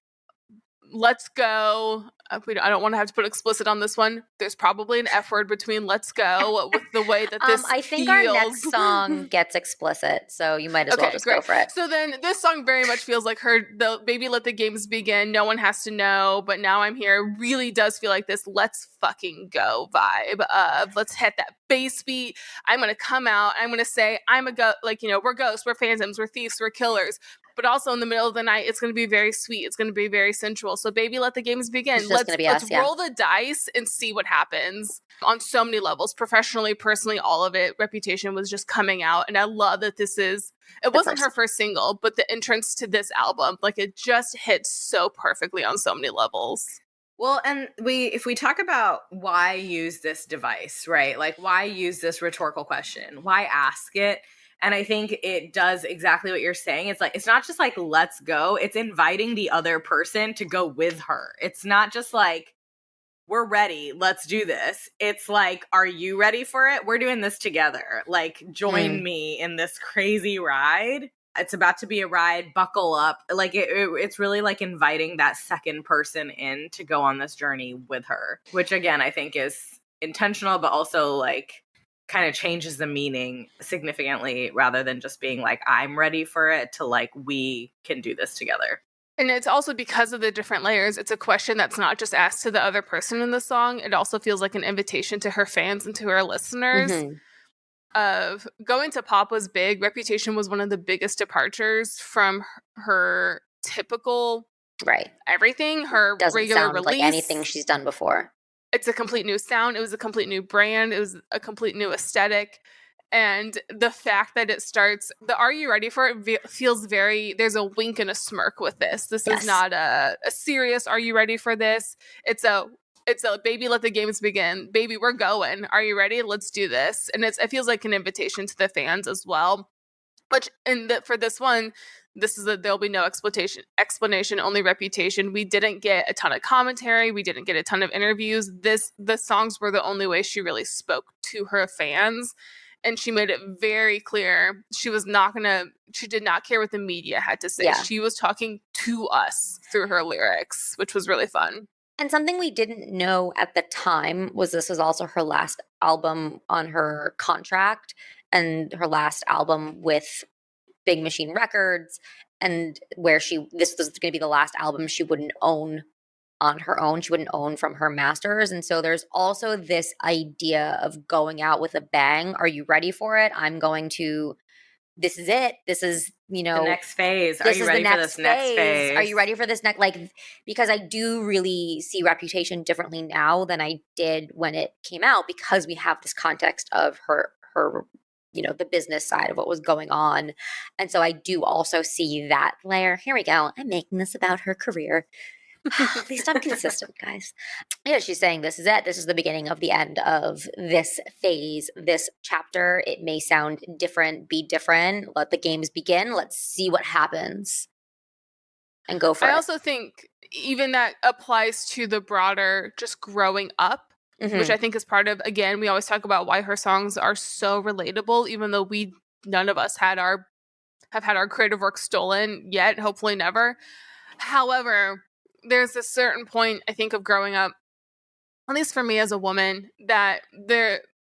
Speaker 2: let's go. I don't want to have to put explicit on this one. There's probably an F word between let's go with the way that this
Speaker 3: I think
Speaker 2: feels.
Speaker 3: Our next song gets explicit, so you might as well just go for it.
Speaker 2: So then this song very much feels like the Baby Let the Games Begin, no one has to know, but now I'm here really does feel like this let's fucking go vibe of let's hit that bass beat. I'm going to come out. I'm going to say I'm a ghost. Like, you know, we're ghosts, we're phantoms, we're thieves, we're killers. But also in the middle of the night, it's going to be very sweet. It's going to be very sensual. So Baby Let the Games Begin. Let's roll the dice and see what happens on so many levels. Professionally, personally, all of it. Reputation was just coming out. And I love that it wasn't her first single, but the entrance to this album, like it just hits so perfectly on so many levels.
Speaker 1: Well, and if we talk about why use this device, right? Like why use this rhetorical question? Why ask it? And I think it does exactly what you're saying. It's like, it's not just like, let's go. It's inviting the other person to go with her. It's not just like, we're ready. Let's do this. It's like, are you ready for it? We're doing this together. Like, join me in this crazy ride. It's about to be a ride. Buckle up. Like, it's really like inviting that second person in to go on this journey with her, which again, I think is intentional, but also like, kind of changes the meaning significantly rather than just being like, I'm ready for it, to like, we can do this together.
Speaker 2: And it's also because of the different layers. It's a question that's not just asked to the other person in the song. It also feels like an invitation to her fans and to her listeners. Of going to pop was big. Reputation was one of the biggest departures from her typical everything. Her
Speaker 3: doesn't
Speaker 2: regular
Speaker 3: sound
Speaker 2: release,
Speaker 3: like anything she's done before.
Speaker 2: It's a complete new sound. It was a complete new brand. It was a complete new aesthetic. And the fact that it starts, the Are You Ready For It feels very, there's a wink and a smirk with this. This is not a serious, are you ready for this? It's a baby, let the games begin. Baby, we're going. Are you ready? Let's do this. And it feels like an invitation to the fans as well. Which, for this one, there'll be no explanation, only reputation. We didn't get a ton of commentary. We didn't get a ton of interviews. The songs were the only way she really spoke to her fans. And she made it very clear she did not care what the media had to say. Yeah. She was talking to us through her lyrics, which was really fun.
Speaker 3: And something we didn't know at the time was this was also her last album on her contract and her last album with Big Machine Records, and where this was going to be the last album she wouldn't own on her own. She wouldn't own from her masters. And so there's also this idea of going out with a bang. Are you ready for it? This is it. This is,
Speaker 1: the next phase. Are you ready for this next phase?
Speaker 3: Are you ready for this next, because I do really see Reputation differently now than I did when it came out, because we have this context of her, the business side of what was going on. And so I do also see that layer. Here we go. I'm making this about her career. At least I'm consistent, guys. Yeah, she's saying this is it. This is the beginning of the end of this phase, this chapter. It may sound different, be different. Let the games begin. Let's see what happens and go for it.
Speaker 2: I also think even that applies to the broader just growing up, which I think is part of, again, we always talk about why her songs are so relatable, even though none of us have had our creative work stolen yet, hopefully never. However, there's a certain point, I think, of growing up, at least for me as a woman, that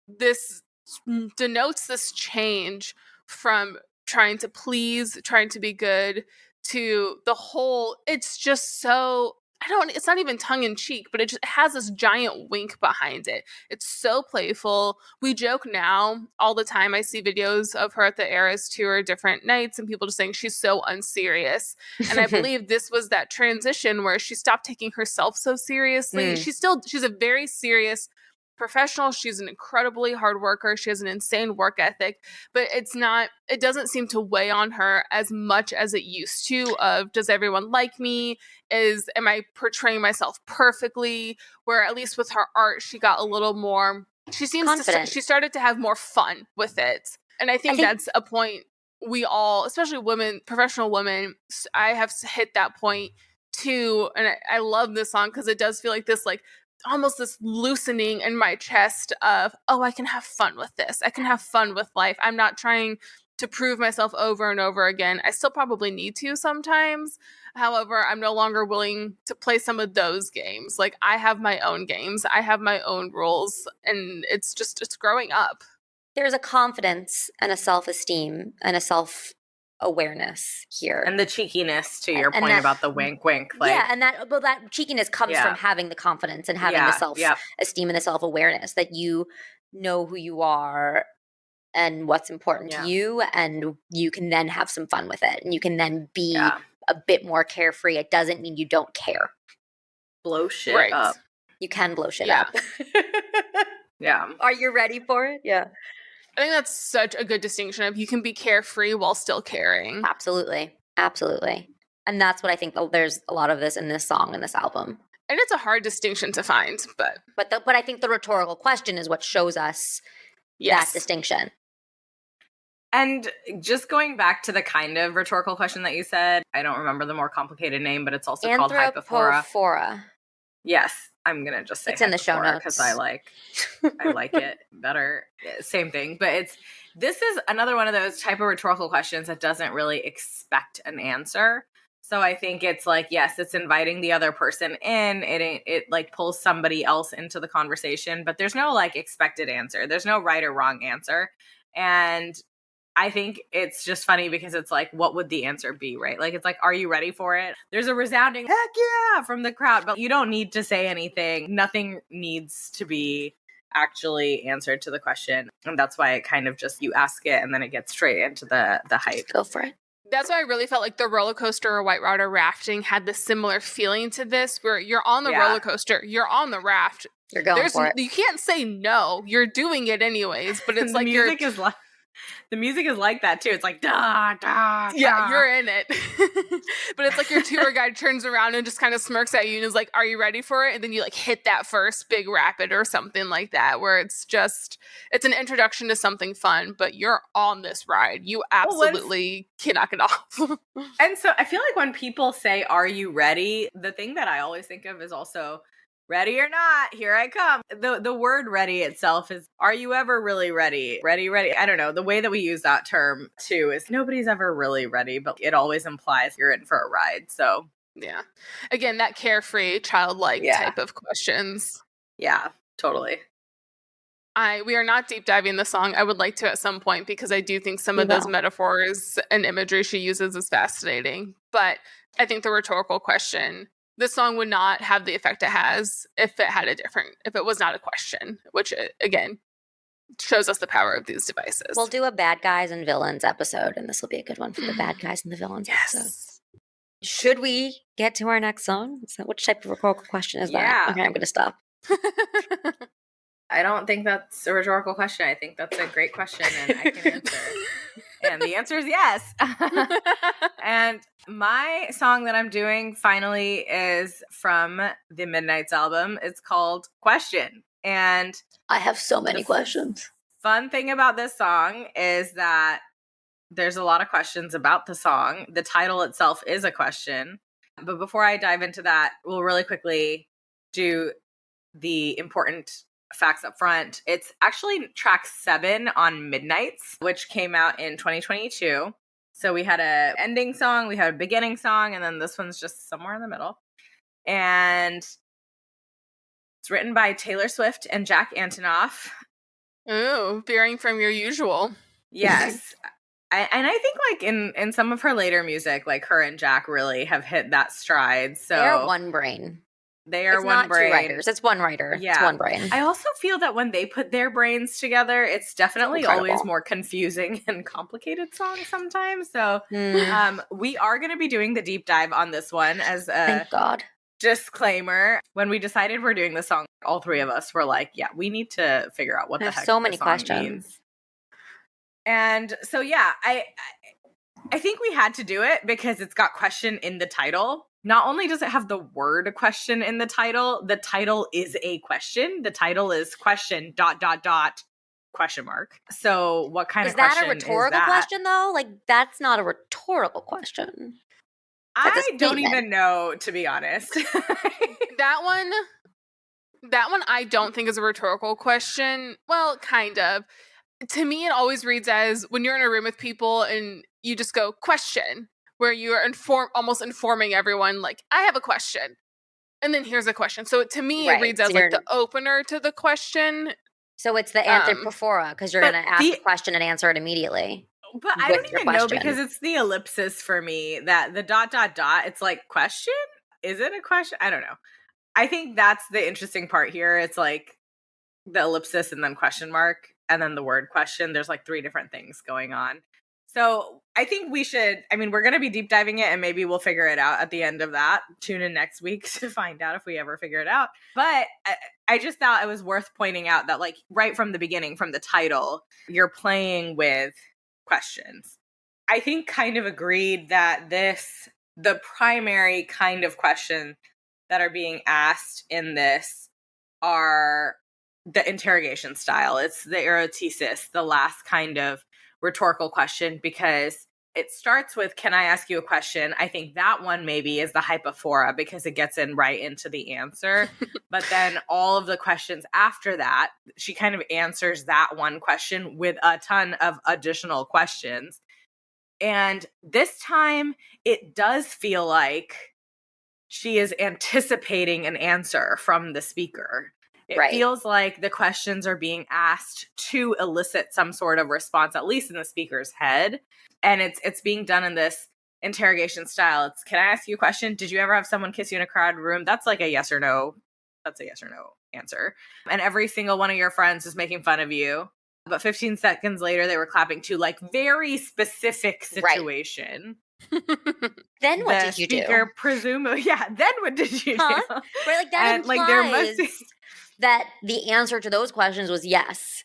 Speaker 2: this denotes this change from trying to please, trying to be good, to the whole, it's just so, it's not even tongue in cheek, but it just has this giant wink behind it. It's so playful. We joke now all the time. I see videos of her at the Eras Tour different nights and people just saying she's so unserious. And I believe this was that transition where she stopped taking herself so seriously. She's a very serious professional. She's an incredibly hard worker. She has an insane work ethic, but it doesn't seem to weigh on her as much as it used to, of does everyone like me? Am I portraying myself perfectly? Where at least with her art, she got a little more, she started to have more fun with it. And I think that's a point we all, especially women, professional women, I have hit that point too. And I love this song because it does feel like this, almost this loosening in my chest of, I can have fun with this. I can have fun with life. I'm not trying to prove myself over and over again. I still probably need to sometimes. However, I'm no longer willing to play some of those games. I have my own games. I have my own rules. And it's growing up.
Speaker 3: There's a confidence and a self-esteem and a self-awareness here,
Speaker 1: and the cheekiness, to your point about the wink
Speaker 3: and that cheekiness comes from having the confidence and having the self-esteem and the self-awareness that you know who you are and what's important to you, and you can then have some fun with it, and you can then be a bit more carefree. It doesn't mean you don't care.
Speaker 1: Blow shit up.
Speaker 3: You can blow shit up. Are you ready for it? Yeah.
Speaker 2: I think that's such a good distinction of you can be carefree while still caring.
Speaker 3: Absolutely. Absolutely. And that's what I think there's a lot of this in this song and this album.
Speaker 2: And it's a hard distinction to find, but
Speaker 3: I think the rhetorical question is what shows us that distinction.
Speaker 1: And just going back to the kind of rhetorical question that you said, I don't remember the more complicated name, but it's also called anthypophora. Yes. I'm going to just say
Speaker 3: it's in the show notes
Speaker 1: because I like it better. Same thing. But this is another one of those type of rhetorical questions that doesn't really expect an answer. So I think it's yes, it's inviting the other person in. It pulls somebody else into the conversation, but there's no expected answer. There's no right or wrong answer. And I think it's just funny because it's what would the answer be, right? It's are you ready for it? There's a resounding heck yeah from the crowd, but you don't need to say anything. Nothing needs to be actually answered to the question. And that's why it kind of just, you ask it and then it gets straight into the hype.
Speaker 3: Go for it.
Speaker 2: That's why I really felt like the roller coaster or whitewater or rafting had this similar feeling to this, where you're on the roller coaster, you're on the raft.
Speaker 3: You're going for it.
Speaker 2: You can't say no. You're doing it anyways, but it's
Speaker 1: the music is like that too. It's da, da,
Speaker 2: yeah, you're in it. But it's your tour guide turns around and just kind of smirks at you and is are you ready for it? And then you hit that first big rapid or something like that, where it's an introduction to something fun, but you're on this ride. You absolutely cannot get off.
Speaker 1: And so I feel when people say, are you ready? The thing that I always think of is also ready or not, here I come. The word ready itself is, are you ever really ready? Ready. I don't know. The way that we use that term too is nobody's ever really ready, but it always implies you're in for a ride. So
Speaker 2: yeah. Again, that carefree, childlike type of questions.
Speaker 1: Yeah, totally.
Speaker 2: We are not deep diving the song. I would like to at some point because I do think some of those metaphors and imagery she uses is fascinating. But I think the rhetorical question, this song would not have the effect it has if it was not a question, which again shows us the power of these devices.
Speaker 3: We'll do a bad guys and villains episode, and this will be a good one for the bad guys and the villains episode. Should we get to our next song? Which type of rhetorical question is that? Okay, I'm going to stop.
Speaker 1: I don't think that's a rhetorical question. I think that's a great question, and I can answer. And the answer is yes. And my song that I'm doing finally is from the Midnight's album. It's called Question. And
Speaker 3: I have so many questions.
Speaker 1: Fun thing about this song is that there's a lot of questions about the song. The title itself is a question. But before I dive into that, we'll really quickly do the important facts up front. It's actually track 7 on Midnights, which came out in 2022. So we had a ending song, we had a beginning song, and then this one's just somewhere in the middle. And it's written by Taylor Swift and Jack Antonoff.
Speaker 2: Ooh, veering from your usual.
Speaker 1: Yes. And I think like in some of her later music, like her and Jack really have hit that stride. So
Speaker 3: they're one brain.
Speaker 1: They are
Speaker 3: it's
Speaker 1: one
Speaker 3: not
Speaker 1: brain.
Speaker 3: 2 writers. It's one writer.
Speaker 1: Yeah.
Speaker 3: It's one brain.
Speaker 1: I also feel that when they put their brains together, it's definitely always more confusing and complicated songs sometimes. So we are going to be doing the deep dive on this one as a
Speaker 3: Thank God.
Speaker 1: disclaimer. When we decided we're doing the song, all 3 of us were like, yeah, we need to figure out what the heck
Speaker 3: so many
Speaker 1: the song
Speaker 3: questions
Speaker 1: means. And so, yeah, I think we had to do it because it's got question in the title. Not only does it have the word question in the title is a question. The title is question ... question mark. So what kind of question is that?
Speaker 3: Is that a rhetorical question though? Like that's not a rhetorical question.
Speaker 1: I don't even know, to be honest.
Speaker 2: That one I don't think is a rhetorical question. Well, kind of. To me, it always reads as when you're in a room with people and you just go question, where you are almost informing everyone, like, I have a question. And then here's a question. So to me, it reads as like the opener to the question.
Speaker 3: So it's the anthypophora because you're going to ask a question and answer it immediately.
Speaker 1: But I don't even know because it's the ellipsis for me that the ... it's like question? Is it a question? I don't know. I think that's the interesting part here. It's like the ellipsis and then question mark and then the word question. There's like 3 different things going on. So I think we should, we're going to be deep diving it and maybe we'll figure it out at the end of that. Tune in next week to find out if we ever figure it out. But I just thought it was worth pointing out that like right from the beginning, from the title, you're playing with questions. I think kind of agreed that the primary kind of question that are being asked in this are the interrogation style. It's the erotesis, the last kind of rhetorical question, because it starts with, can I ask you a question? I think that one maybe is the hypophora because it gets in right into the answer. But then all of the questions after that, she kind of answers that one question with a ton of additional questions. And this time it does feel like she is anticipating an answer from the speaker. It feels like the questions are being asked to elicit some sort of response, at least in the speaker's head. And it's being done in this interrogation style. It's, can I ask you a question? Did you ever have someone kiss you in a crowded room? That's like a yes or no. That's a yes or no answer. And every single one of your friends is making fun of you. But 15 seconds later, they were clapping to like very specific situation.
Speaker 3: Then what did you do?
Speaker 1: Then what did you do?
Speaker 3: Right, like that implies like there must be that the answer to those questions was yes.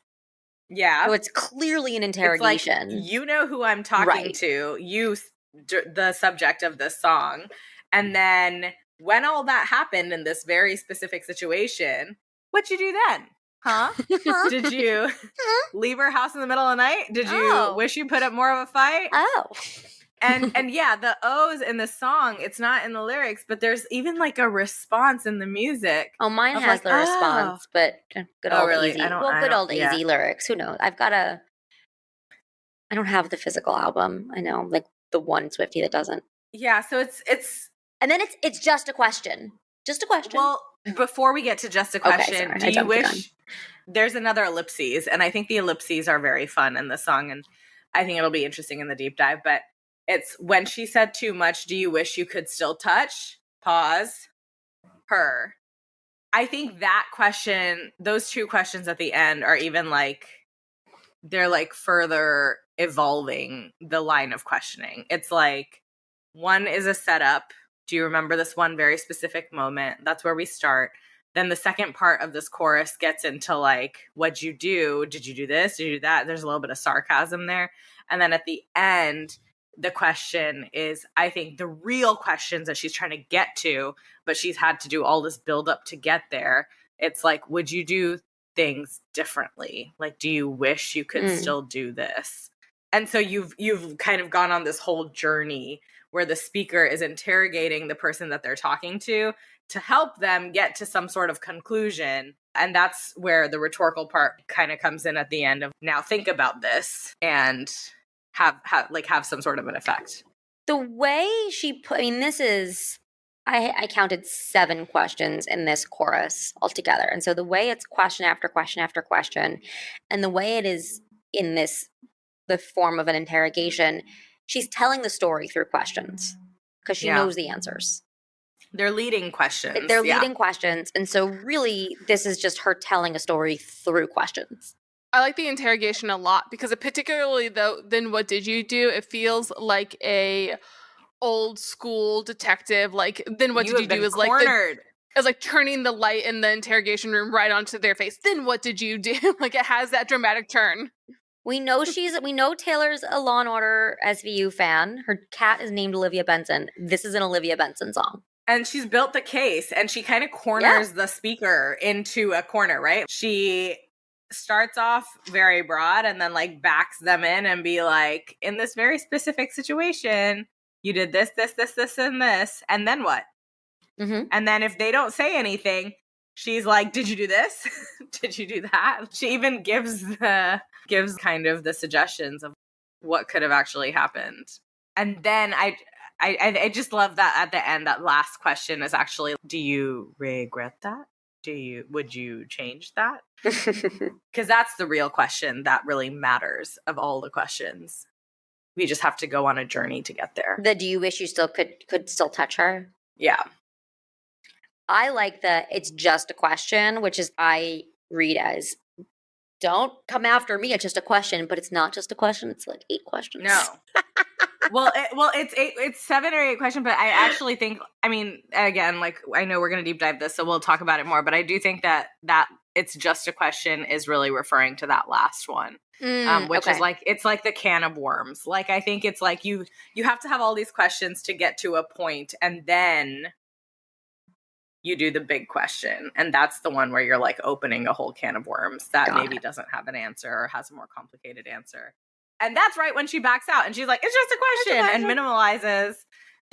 Speaker 1: Yeah.
Speaker 3: So it's clearly an interrogation.
Speaker 1: It's like, you know who I'm talking to, you, the subject of this song. And then when all that happened in this very specific situation, what'd you do then? Huh? Did you leave her house in the middle of the night? Did you wish you put up more of a fight? And yeah, the O's in the song, it's not in the lyrics, but there's even like a response in the music.
Speaker 3: Oh, mine
Speaker 1: of
Speaker 3: has
Speaker 1: like,
Speaker 3: the response, but good
Speaker 1: Oh,
Speaker 3: old
Speaker 1: really?
Speaker 3: easy.
Speaker 1: I don't-
Speaker 3: Well,
Speaker 1: I
Speaker 3: good
Speaker 1: don't-
Speaker 3: old
Speaker 1: yeah.
Speaker 3: easy lyrics. Who knows? I don't have the physical album. I know, like the one Swiftie that doesn't.
Speaker 1: Yeah, so it's
Speaker 3: And then it's just a question. Just a question.
Speaker 1: well, before we get to just a
Speaker 3: Okay,
Speaker 1: question,
Speaker 3: sorry,
Speaker 1: do
Speaker 3: I
Speaker 1: you
Speaker 3: jumped the gun.
Speaker 1: wish there's another ellipses, and I think the ellipses are very fun in the song, and I think it'll be interesting in the deep dive, but it's when she said too much, do you wish you could still touch? Pause. Her. I think that question, those two questions at the end are even like, they're like further evolving the line of questioning. It's like, one is a setup. Do you remember this one very specific moment? That's where we start. Then the second part of this chorus gets into like, what'd you do? Did you do this? Did you do that? There's a little bit of sarcasm there. And then at the end, the question is, I think, the real questions that she's trying to get to, but she's had to do all this build up to get there. It's like, would you do things differently? Like, do you wish you could still do this? And so you've kind of gone on this whole journey where the speaker is interrogating the person that they're talking to help them get to some sort of conclusion. And that's where the rhetorical part kind of comes in at the end of, now think about this and have some sort of an effect.
Speaker 3: The way she put, I mean, this is, I counted 7 questions in this chorus altogether. And so the way it's question after question after question, and the way it is in the form of an interrogation, she's telling the story through questions because she knows the answers.
Speaker 1: They're leading questions.
Speaker 3: They're leading questions. And so really, this is just her telling a story through questions.
Speaker 2: I like the interrogation a lot because particularly though, then what did you do? It feels like a old school detective. Like, then what did you do is
Speaker 1: cornered.
Speaker 2: It's like turning the light in the interrogation room right onto their face. Then what did you do? Like, it has that dramatic turn.
Speaker 3: We know Taylor's a Law & Order SVU fan. Her cat is named Olivia Benson. This is an Olivia Benson song.
Speaker 1: And she's built the case, and she kind of corners the speaker into a corner, right? She starts off very broad and then like backs them in and be like, in this very specific situation, you did this, this, this, this, and this, and then what?
Speaker 3: Mm-hmm.
Speaker 1: And then if they don't say anything, she's like, did you do this? Did you do that? She even gives kind of the suggestions of what could have actually happened. And then I just love that at the end, that last question is actually, do you regret that? Would you change that? Because that's the real question that really matters of all the questions. We just have to go on a journey to get there.
Speaker 3: Do you wish you still could still touch her?
Speaker 1: Yeah.
Speaker 3: I like it's just a question, which is I read as, don't come after me. It's just a question, but it's not just a question. It's like 8 questions.
Speaker 1: No. Well, it's 7 or 8 questions, but I actually think, I mean, again, like, I know we're going to deep dive this, so we'll talk about it more, but I do think that it's just a question is really referring to that last one, which is like, it's like the can of worms. Like, I think it's like you have to have all these questions to get to a point, and then you do the big question. And that's the one where you're like opening a whole can of worms that maybe doesn't have an answer or has a more complicated answer. And that's right when she backs out and she's like, it's just a question, and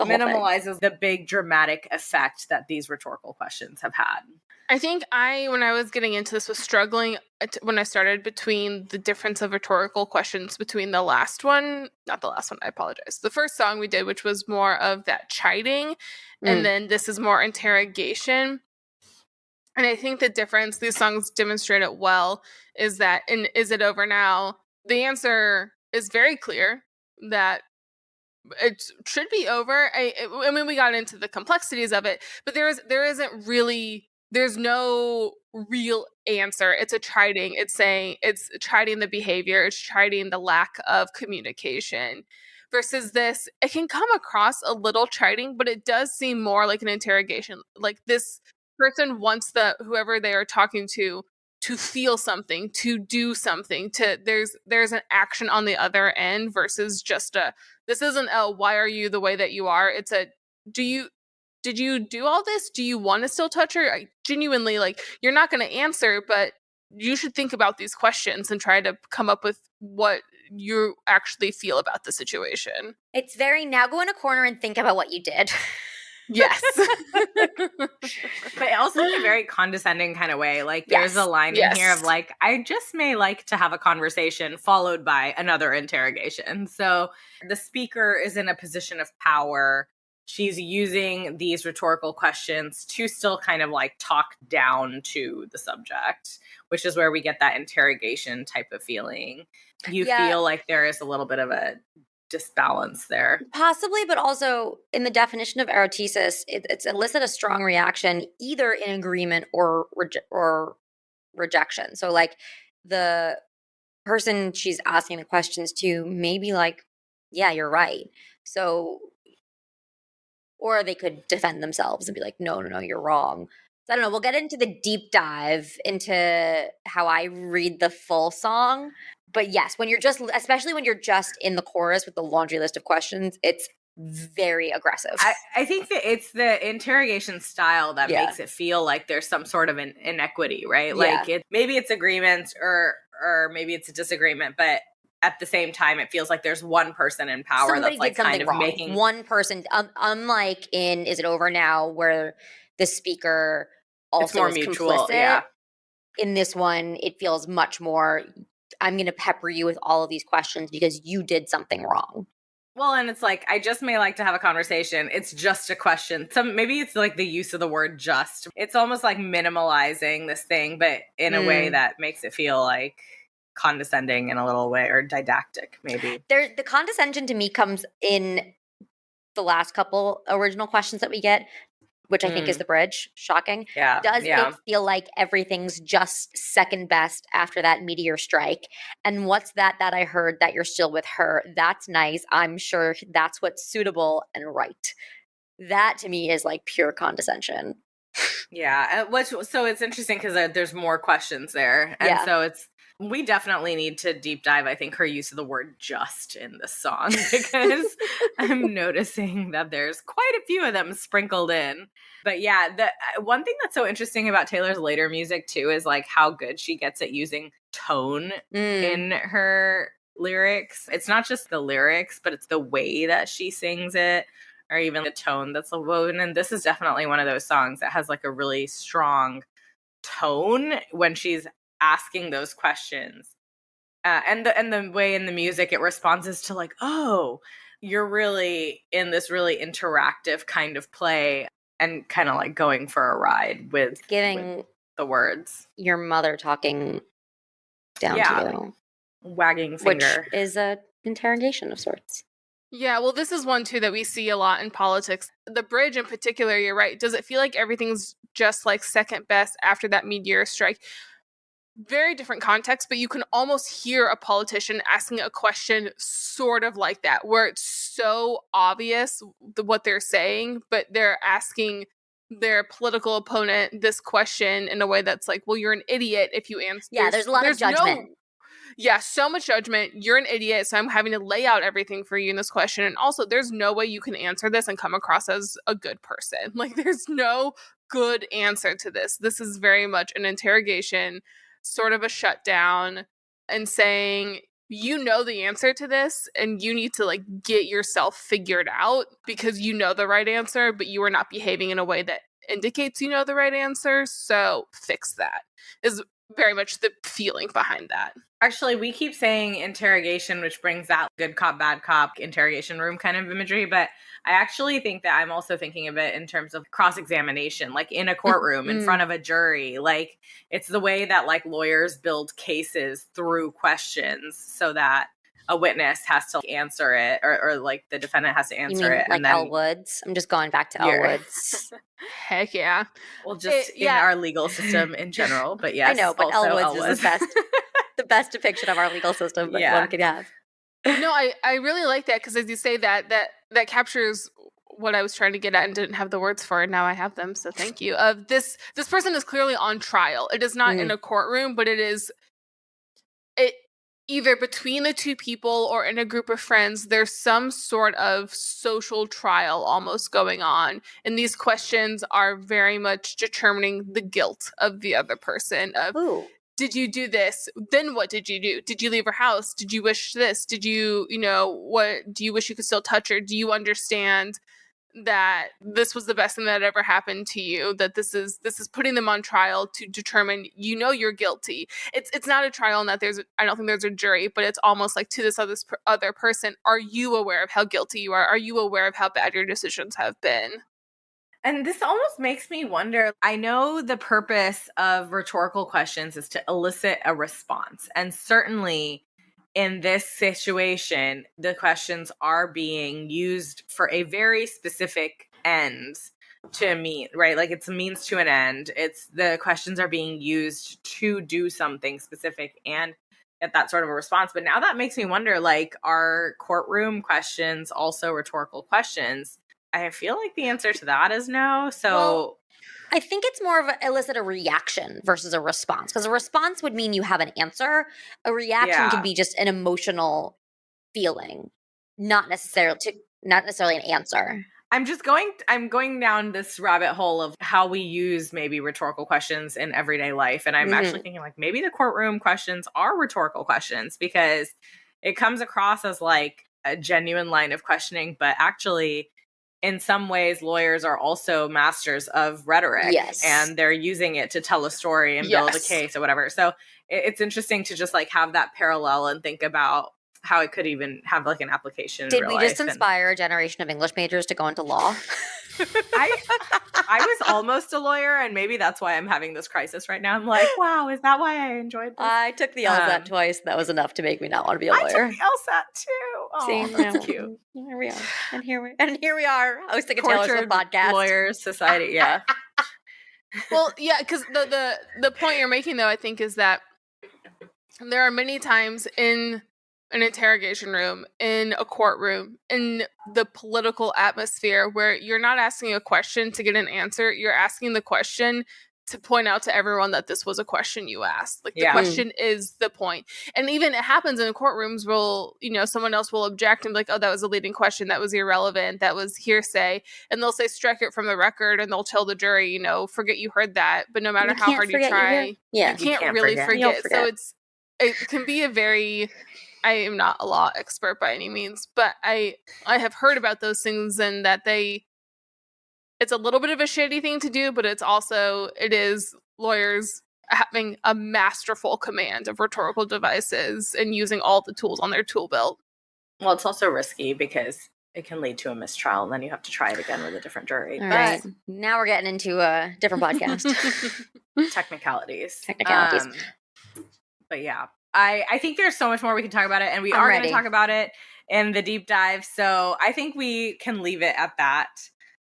Speaker 1: minimalizes the big dramatic effect that these rhetorical questions have had.
Speaker 2: I think when I was getting into this, was struggling when I started between the difference of rhetorical questions between not the last one, I apologize. The first song we did, which was more of that chiding, and then this is more interrogation. And I think the difference, these songs demonstrate it well, is that in Is It Over Now? The answer is very clear that it should be over. I mean, we got into the complexities of it, but there's no real answer. It's a chiding. It's saying, it's chiding the behavior. It's chiding the lack of communication. Versus this, it can come across a little chiding, but it does seem more like an interrogation. Like, this person wants whoever they are talking to feel something, to do something, there's an action on the other end versus just this isn't a why are you the way that you are. It's a did you do all this? Do you want to still touch her? I genuinely, like, you're not going to answer, but you should think about these questions and try to come up with what you actually feel about the situation.
Speaker 3: It's very, now go in a corner and think about what you did.
Speaker 2: Yes.
Speaker 1: But also in a very condescending kind of way. Like there's a line in here of like, I just may like to have a conversation followed by another interrogation. So the speaker is in a position of power. She's using these rhetorical questions to still kind of like talk down to the subject, which is where we get that interrogation type of feeling. You feel like there is a little bit of a disbalance there.
Speaker 3: Possibly, but also in the definition of erotesis, it's elicit a strong reaction either in agreement or rejection. So like the person she's asking the questions to may be like, yeah, you're right. So, or they could defend themselves and be like, no, you're wrong. So I don't know. We'll get into the deep dive into how I read the full song. But yes, when you're just, especially when you're just in the chorus with the laundry list of questions, it's very aggressive.
Speaker 1: I think that it's the interrogation style that makes it feel like there's some sort of an inequity, right? Like maybe it's agreement or maybe it's a disagreement, but at the same time, it feels like there's one person in power that's like kind of making
Speaker 3: one person. Unlike in "Is It Over Now," where the speaker also is mutual, complicit. In this one, it feels much more, I'm going to pepper you with all of these questions because you did something wrong.
Speaker 1: Well, and it's like, I just may like to have a conversation. It's just a question. Maybe it's like the use of the word just. It's almost like minimalizing this thing, but in a way that makes it feel like condescending in a little way, or didactic, maybe.
Speaker 3: The condescension to me comes in the last couple original questions that we get, which I think is the bridge. Shocking. Does it feel like everything's just second best after that meteor strike? And what's that I heard that you're still with her? That's nice. I'm sure that's what's suitable and right. That to me is like pure condescension.
Speaker 1: Yeah. So it's interesting because there's more questions there. And so we definitely need to deep dive, I think, her use of the word just in this song, because I'm noticing that there's quite a few of them sprinkled in. But yeah, the one thing that's so interesting about Taylor's later music too is like how good she gets at using tone in her lyrics. It's not just the lyrics, but it's the way that she sings it, or even the tone that's woven. And this is definitely one of those songs that has like a really strong tone when she's asking those questions, and the way in the music it responds to like, oh, you're really in this really interactive kind of play, and kind of like going for a ride with the words.
Speaker 3: Your mother talking down to you,
Speaker 1: wagging finger,
Speaker 3: which is a interrogation of sorts.
Speaker 2: Yeah, well, this is one too that we see a lot in politics. The bridge in particular, you're right. Does it feel like everything's just like second best after that meteor strike? Very different context, but you can almost hear a politician asking a question sort of like that, where it's so obvious what they're saying, but they're asking their political opponent this question in a way that's like, well, you're an idiot if you answer.
Speaker 3: Yeah, there's a lot of judgment.
Speaker 2: So much judgment. You're an idiot, so I'm having to lay out everything for you in this question. And also, there's no way you can answer this and come across as a good person. Like, there's no good answer to this. This is very much an interrogation, sort of a shutdown, and saying, you know the answer to this, and you need to like get yourself figured out because you know the right answer, but you are not behaving in a way that indicates you know the right answer. So fix that, is very much the feeling behind that.
Speaker 1: Actually, we keep saying interrogation, which brings that good cop, bad cop interrogation room kind of imagery. But I actually think that I'm also thinking of it in terms of cross-examination, like in a courtroom, in front of a jury. Like it's the way that like lawyers build cases through questions so that a witness has to answer it, or like the defendant has to answer it.
Speaker 3: Like Elle Woods? I'm just going back to Elle Woods.
Speaker 2: Heck yeah.
Speaker 1: Well, just in our legal system in general, but yes.
Speaker 3: I know, but Elle Woods is the best. The best depiction of our legal system that one could have.
Speaker 2: No, I really like that, because as you say that captures what I was trying to get at and didn't have the words for, and now I have them, so thank you. This person is clearly on trial. It is not in a courtroom, but it is either between the two people or in a group of friends. There's some sort of social trial almost going on, and these questions are very much determining the guilt of the other person. did you do this? Then what did you do? Did you leave her house? Did you wish this? Did you, what do you wish you could still touch her? Do you understand that this was the best thing that ever happened to you? That this is putting them on trial to determine, you're guilty. It's not a trial in that I don't think there's a jury, but it's almost like to this other person, are you aware of how guilty you are? Are you aware of how bad your decisions have been?
Speaker 1: And this almost makes me wonder, I know the purpose of rhetorical questions is to elicit a response. And certainly in this situation, the questions are being used for a very specific end to mean, right? Like it's a means to an end. The questions are being used to do something specific and get that sort of a response. But now that makes me wonder, like, are courtroom questions also rhetorical questions? I feel like the answer to that is no. So
Speaker 3: I think it's more of elicit a reaction versus a response, because a response would mean you have an answer. A reaction can be just an emotional feeling, not necessarily an answer.
Speaker 1: I'm going down this rabbit hole of how we use maybe rhetorical questions in everyday life. And I'm actually thinking like maybe the courtroom questions are rhetorical questions, because it comes across as like a genuine line of questioning, but actually in some ways, lawyers are also masters of rhetoric.
Speaker 3: Yes.
Speaker 1: And they're using it to tell a story and build a case or whatever. So it's interesting to just like have that parallel and think about how it could even have like an application in real life.
Speaker 3: Did we just inspire a generation of English majors to go into law?
Speaker 1: I was almost a lawyer, and maybe that's why I'm having this crisis right now. I'm like, wow, is that why I enjoyed this?
Speaker 3: I took the LSAT twice. That was enough to make me not want to be a lawyer.
Speaker 1: I took the LSAT too. Oh,
Speaker 3: see,
Speaker 1: that's cute.
Speaker 3: Here we are. And here we are hosting a Taylor Swift podcast.
Speaker 1: Lawyers Society, yeah.
Speaker 2: Well, yeah, because the point you're making, though, I think, is that there are many times in an interrogation room, in a courtroom, in the political atmosphere where you're not asking a question to get an answer. You're asking the question to point out to everyone that this was a question you asked. Like the question is the point. And even it happens in courtrooms where, someone else will object and be like, oh, that was a leading question. That was irrelevant. That was hearsay. And they'll say, strike it from the record. And they'll tell the jury, forget you heard that. But no matter how hard you try, you can't really forget. So it can be a very... I am not a law expert by any means, but I have heard about those things, and that it's a little bit of a shitty thing to do, but it is lawyers having a masterful command of rhetorical devices and using all the tools on their tool belt.
Speaker 1: Well, it's also risky because it can lead to a mistrial, and then you have to try it again with a different jury.
Speaker 3: All right. Now we're getting into a different podcast.
Speaker 1: Technicalities. But yeah. I think there's so much more we can talk about it, and we are going to talk about it in the deep dive. So I think we can leave it at that.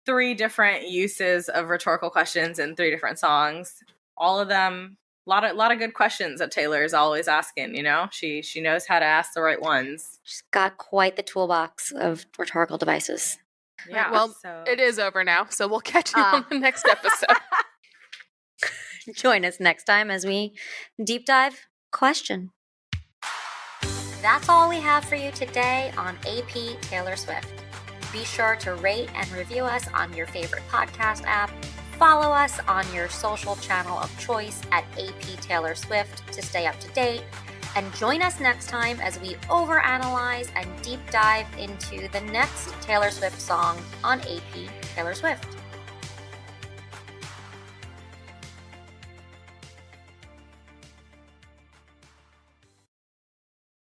Speaker 1: 3 different uses of rhetorical questions in 3 different songs. All of them, a lot of good questions that Taylor is always asking. She knows how to ask the right ones.
Speaker 3: She's got quite the toolbox of rhetorical devices.
Speaker 2: Yeah. Well, it is over now, so we'll catch you on the next episode.
Speaker 3: Join us next time as we deep dive question. That's all we have for you today on AP Taylor Swift. Be sure to rate and review us on your favorite podcast app. Follow us on your social channel of choice at AP Taylor Swift to stay up to date. And join us next time as we overanalyze and deep dive into the next Taylor Swift song on AP Taylor Swift.